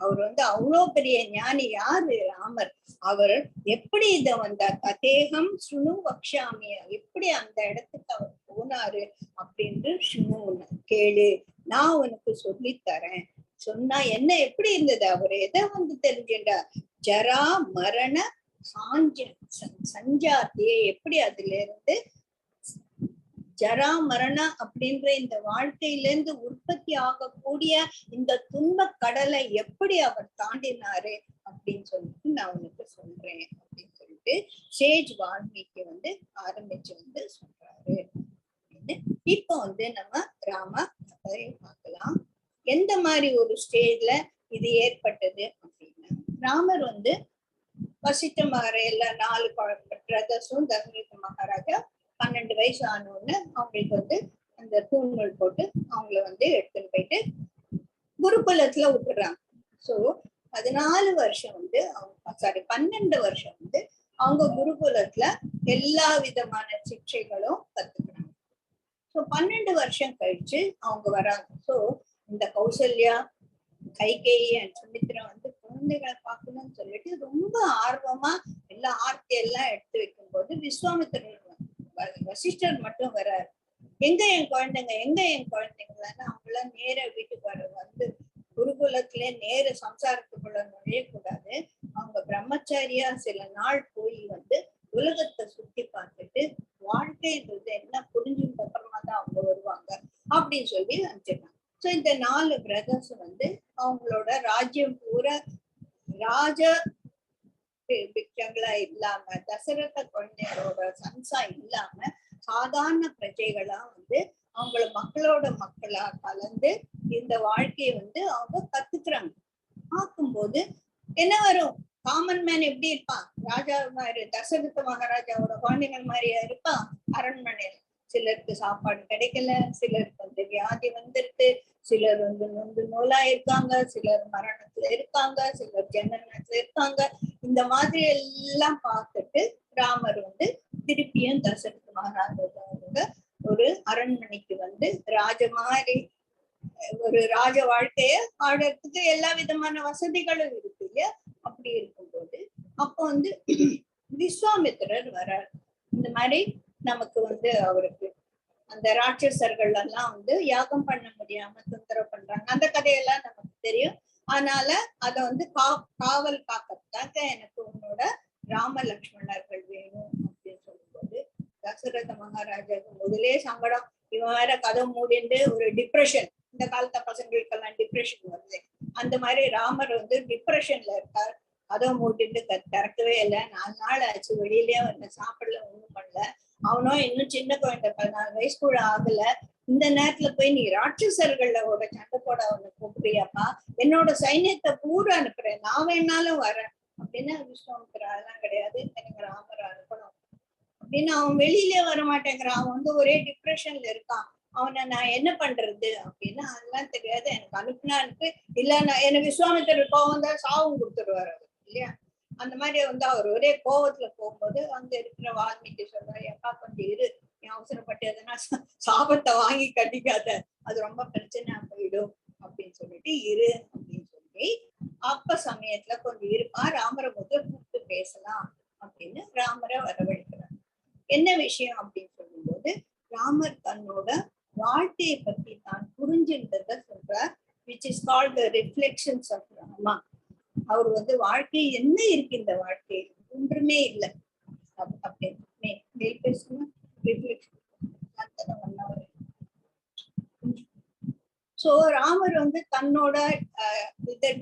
அவர் அவ்வளோ பெரிய ஞானி. யாரு? ராமர். அவர் எப்படி இத கதேகம் சுணு வக்ஷாமிய, எப்படி அந்த இடத்துக்கு அவர் போனாரு அப்படின்ட்டு சுணு, கேளு, நான் உனக்கு சொல்லித்தரேன். சொன்னா என்ன, எப்படி இருந்தது, அவர் எதை தெரிஞ்சுட்டார்? ஜரா மரண சஞ்சாத்தியே, எப்படி அதுல இருந்து ஜரா மரண அப்படின்ற இந்த வாழ்க்கையிலிருந்து உற்பத்தி ஆகக்கூடிய இந்த துன்ப கடலை எப்படி அவர் தாண்டினாரு அப்படின்னு சொல்லிட்டு நான் உனக்கு சொல்றேன் அப்படின்னு சொல்லிட்டு சேஜ் வால்மீகி ஆரம்பிச்சு சொல்றாரு. இப்போ நம்ம ராம கதையை பார்க்கலாம். எந்த மாதிரி ஒரு ஸ்டேஜ்ல இது ஏற்பட்டது அப்படின்னா, ராமர் வசிஷ்ட மகாராஜா 4 பிரதர்ஸும் தசரத மகாராஜா 12 வயசு ஆனோன்னு அவங்களுக்கு அந்த தூண்கள் போட்டு அவங்கள எடுத்துன்னு போயிட்டு குருகுலத்துல விட்டுறாங்க. சோ 14 வருஷம் 12 வருஷம் அவங்க குருகுலத்துல எல்லா விதமான சிக்ஷைகளும் கத்துக்கிறாங்க. சோ 12 வருஷம் கழிச்சு அவங்க வராங்க. சோ இந்த கௌசல்யா, கைகேயி அண்ட் சுமித்ரா குழந்தைகளை பார்க்கணும்னு சொல்லிட்டு ரொம்ப ஆர்வமா எல்லா ஆர்த்தி எல்லாம் எடுத்து வைக்கும் போது விஸ்வாமித்திரர் வசிஷ்டர் மட்டும் வர்றாரு. எங்க என் குழந்தைங்க, எங்க என் குழந்தைங்களான்னு அவங்களாம் நேர வீட்டுக்கு வர குருகுலத்துல நேர சம்சாரத்துக்குள்ள நுழையக்கூடாது. அவங்க பிரம்மச்சாரியா சில நாள் போய் உலகத்தை சுத்தி பார்த்துட்டு வாழ்க்கைன்றது என்ன புரிஞ்சுக்கு அப்புறமா தான் அவங்க வருவாங்க அப்படின்னு சொல்லி அனுப்பிச்சிருக்காங்க. சோ இந்த 4 பிரதர்ஸ் அவங்களோட ராஜ்யம் பூரா ராஜ பிக்ஷங்களா இல்லாம, தசரத குழந்தைகளோட சன்ஸா இல்லாம சாதாரண பிரஜைகளா அவங்கள மக்களோட மக்களா கலந்து இந்த வாழ்க்கையை அவங்க கத்துக்கிறாங்க. பார்க்கும்போது என்ன வரும், காமன் மேன் எப்படி இருப்பான், ராஜா மாதிரி தசரத மகாராஜாவோட குழந்தைகள் மாதிரியா இருப்பான் அரண்மனையில. சிலருக்கு சாப்பாடு கிடைக்கல, சிலருக்கு வியாதி வந்துருக்கு, சிலர் நோலா இருக்காங்க, சிலர் மரணத்துல இருக்காங்க, சிலர் ஜனனத்துல இருக்காங்க. இந்த மாதிரி எல்லாம் பார்த்துட்டு ராமர் திருப்பியும் தசரத மகாராஜா ஒரு அரண்மனைக்கு ராஜ மாதிரி ஒரு ராஜ வாழ்க்கைய ஆடுறதுக்கு எல்லா விதமான வசதிகளும் இருக்கு இல்லையா. அப்படி இருக்கும்போது அப்போ விஸ்வாமித்திரர் வர்றார். இந்த மாதிரி நமக்கு வந்து அவருக்கு அந்த ராட்சசர்கள் எல்லாம் வந்து யாகம் பண்ண முடியாம தொந்தரவு பண்றாங்க. அந்த கதையெல்லாம் நமக்கு தெரியும். அதனால அத வந்து காவல் காக்கிறதுக்காக எனக்கு உன்னோட ராம லக்ஷ்மணர்கள் வேணும் அப்படின்னு சொல்லும்போது தசரத மகாராஜாவுக்கு முதலே சங்கடம். இவன் வேற கதை மூடிண்டு ஒரு டிப்ரெஷன். இந்த காலத்த பசங்களுக்கெல்லாம் டிப்ரெஷன் வருது. அந்த மாதிரி ராமர் வந்து டிப்ரெஷன்ல இருக்கார். கதை மூடிட்டு திறக்கவே இல்லை. 4 நாள் ஆச்சு. வெளியிலயே வந்து சாப்பிடல, ஒண்ணும் பண்ணல. அவனும் இன்னும் சின்ன குழந்தை, 14 வயசு கூட ஆகல. இந்த நேரத்துல போய் நீ ராட்சசர்களோட சண்டை போட அவனை கூப்பிடுறியாப்பா, என்னோட சைன்யத்தை பூரா அனுப்புறேன், நான் வேணாலும் வரேன் அப்படின்னு விஸ்வாமித்திரர் அதெல்லாம் கிடையாது, எனக்கு ராமர் அனுப்பணும் அப்படின்னு. அவன் வெளியிலே வர மாட்டேங்கிறான். அவன் வந்து ஒரே டிப்ரெஷன்ல இருக்கான். அவனை நான் என்ன பண்றது அப்படின்னு அதெல்லாம் தெரியாது. எனக்கு அனுப்புனா அனுப்பு, இல்ல நான் எனக்கு விஸ்வாமித்திரர் கோவம் தான் சாவும் கொடுத்துருவாரு அவர் இல்லையா. அந்த மாதிரி வந்து அவர் ஒரே கோவத்துல போகும்போது அங்க இருக்கிற வால்மீகி சொல்றாரு, எப்பா கொஞ்சம் இரு, நீ அவசரப்பட்டு எதனா சாபத்தை வாங்கி கட்டிக்காத, அது ரொம்ப பிரச்சனை போயிடும் அப்படின்னு சொல்லிட்டு இரு அப்படின்னு சொல்லி அப்ப சமயத்துல கொஞ்சம் இருப்பா, ராமரை முதல் கூப்பிட்டு பேசலாம் அப்படின்னு ராமரை வரவழைக்கிறார். என்ன விஷயம் அப்படின்னு சொல்லும்போது ராமர் தன்னோட வாழ்க்கையை பத்தி தான் புரிஞ்சுன்றத சொல்றார், which is called the reflections of Rama. அவர் வந்து வாழ்க்கை என்ன இருக்கு, இந்த வாழ்க்கை ஒன்றுமே இல்லை அப்படின்னு பேசணும். சோ ராமர் வந்து தன்னோட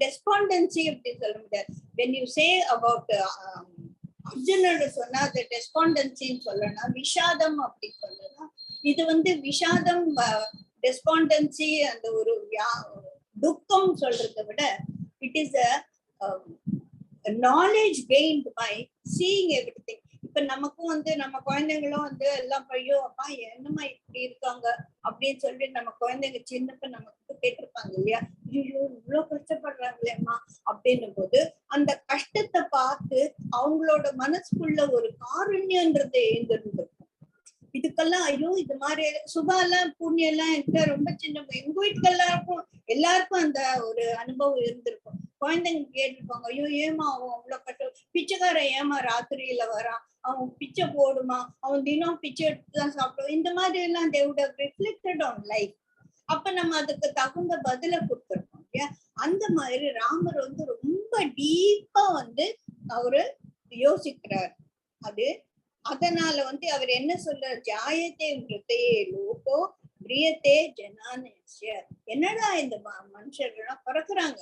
டெஸ்பாண்டன்சி அப்படின்னு சொல்ல முடியாது. when you say about அர்ஜுனோட சொன்னா அது டெஸ்பாண்டன்சின்னு சொல்லலாம், விஷாதம் அப்படின்னு சொல்லலாம். இது வந்து விஷாதம், டெஸ்பாண்டன்சி, அந்த ஒரு துக்கம் சொல்றதை விட it is a knowledge gained by seeing everything. இப்ப நமக்கும் வந்து நம்ம குழந்தைங்களும் வந்து எல்லாம் ஐயோ அப்பா என்னம்மா இப்படி இருக்காங்க அப்படின்னு சொல்லிட்டு நம்ம குழந்தைங்க சின்னப்ப நமக்கு கேட்டிருப்பாங்க இல்லையா, ஐயோ இவ்வளவு கஷ்டப்படுறாங்களேம்மா அப்படின்னும் போது அந்த கஷ்டத்தை பார்த்து அவங்களோட மனசுக்குள்ள ஒரு காருண்யன்றது எழுந்திருந்திருக்கும். இதுக்கெல்லாம் ஐயோ இது மாதிரி சுபாலாம் புண்ணியம் எல்லாம் இருக்க ரொம்ப சின்ன, எங்க வீட்டுக்கு எல்லாருக்கும் அந்த ஒரு அனுபவம் இருந்திருக்கும். குழந்தைங்க கேட்டிருப்பாங்க, ஐயோ ஏமா அவன் அவ்வளவு கஷ்டம், பிச்சைக்காரன் ஏமா ராத்திரியில வரான், அவன் பிச்சை போடுமா, அவன் தினம் பிச்சை எடுத்துதான் சாப்பிடுவான், இந்த மாதிரி எல்லாம் they would have reflected on life. அப்ப நம்ம அதுக்கு தகுந்த பதில கொடுத்துருக்கோம் இல்லையா. அந்த மாதிரி ராமர் வந்து ரொம்ப டீப்பா வந்து அவரு யோசிக்கிறார். அது அதனால வந்து அவர் என்ன சொல்றார், ஜாயத்தே மிருத்தையே லோகோ பிரியத்தே ஜனானேஸ்ய. என்னடா இந்த மனுஷர்கள்லாம் பறக்குறாங்க,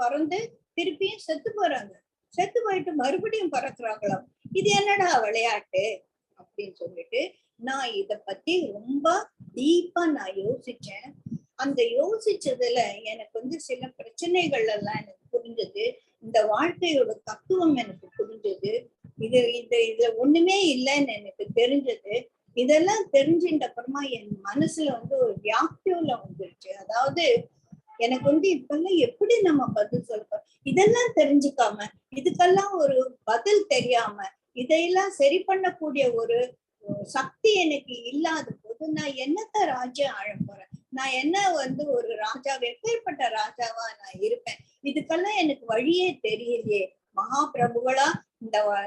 பறந்து திருப்பியும் செத்து போறாங்க, செத்து போயிட்டு மறுபடியும் பறக்குறாங்களாம், இது என்னடா விளையாட்டு அப்படின்னு சொல்லிட்டு நான் இத பத்தி ரொம்ப டீப்பா நான் யோசிச்சேன். அந்த யோசிச்சதுல எனக்கு வந்து சில பிரச்சனைகள் எல்லாம் எனக்கு புரிஞ்சது, இந்த வாழ்க்கையோட தத்துவம் எனக்கு புரிஞ்சது, இதுல ஒண்ணுமே இல்லைன்னு எனக்கு தெரிஞ்சது. இதெல்லாம் தெரிஞ்சின்ற அப்புறமா என் மனசுல வந்து ஒரு வியாக்குல வந்துருச்சு. அதாவது எனக்கு வந்து இப்பெல்லாம் எப்படி நம்ம பதில் சொல்றோம், இதெல்லாம் தெரிஞ்சுக்காம, இதுக்கெல்லாம் ஒரு பதில் தெரியாம, இதையெல்லாம் சரி பண்ணக்கூடிய ஒரு சக்தி எனக்கு இல்லாத போது நான் என்னத்த ராஜ்யம் ஆழ போறேன், நான் என்ன வந்து ஒரு ராஜாவை எப்பேற்பட்ட ராஜாவா நான் இருப்பேன், இதுக்கெல்லாம் எனக்கு வழியே தெரியலையே. மகாபிரபுகளா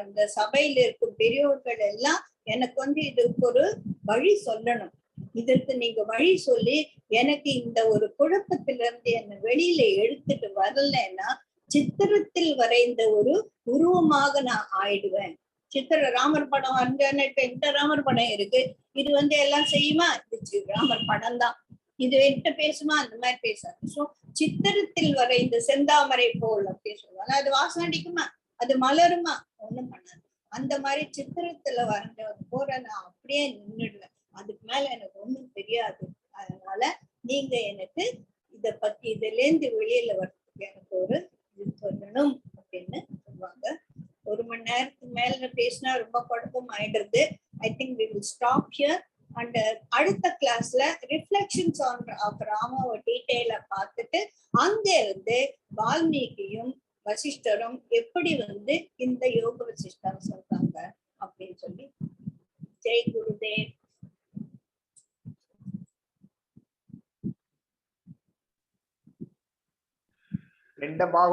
இந்த சபையில இருக்கும் பெரியோர்கள் எல்லாம் எனக்கு வந்து இதுக்கு ஒரு வழி சொல்லணும், இதற்கு நீங்க வழி சொல்லி எனக்கு இந்த ஒரு குழப்பத்திலிருந்து என்ன வெளியில எடுத்துட்டு வரலன்னா சித்திரத்தில் வரைந்த ஒரு உருவமாக நான் ஆயிடுவேன். ராமர் படம் வரைஞ்சான்னு இந்த ராமர் படம் இருக்கு, இது வந்து எல்லாம் செய்யுமா, இது ராமர் படம் தான், இது என்கிட்ட பேசுமா, அந்த மாதிரி பேசாது. சோ சித்திரத்தில் வரைந்த செந்தாமரை போல் அப்படின்னு சொல்லுவாங்க, அது வாசம் அடிக்குமா, அது மலருமா, ஒண்ணும் பண்ணாது. அந்த மாதிரி சித்திரத்துல வரைஞ்ச போற நான் அப்படியே நின்றுடுவேன், அதுக்கு மேல எனக்கு ஒண்ணும் தெரியாது. அதனால நீங்க எனக்கு இத பத்தி இதுல இருந்து வெளியில வர்றதுக்கு எனக்கு ஒரு இது சொல்லணும் அப்படின்னு சொல்லுவாங்க. 1 மணி நேரத்துக்கு மேல பேசினா ரொம்ப குழப்பம் ஆயிடுறது. I think we will stop here. And அடுத்த கிளாஸ்ல ரிஃப்ளெக்ஷன்ஸ் ஆஃப் ராமாவை டீட்டெயிலா பார்த்துட்டு அங்க இருந்து வால்மீகியும் வசிஷ்டரும் எப்படி வந்து இந்த யோக வசிஷ்டம் சொல்றாங்க அப்படின்னு சொல்லி. ஜெய் குருதேவ். ரெண்டு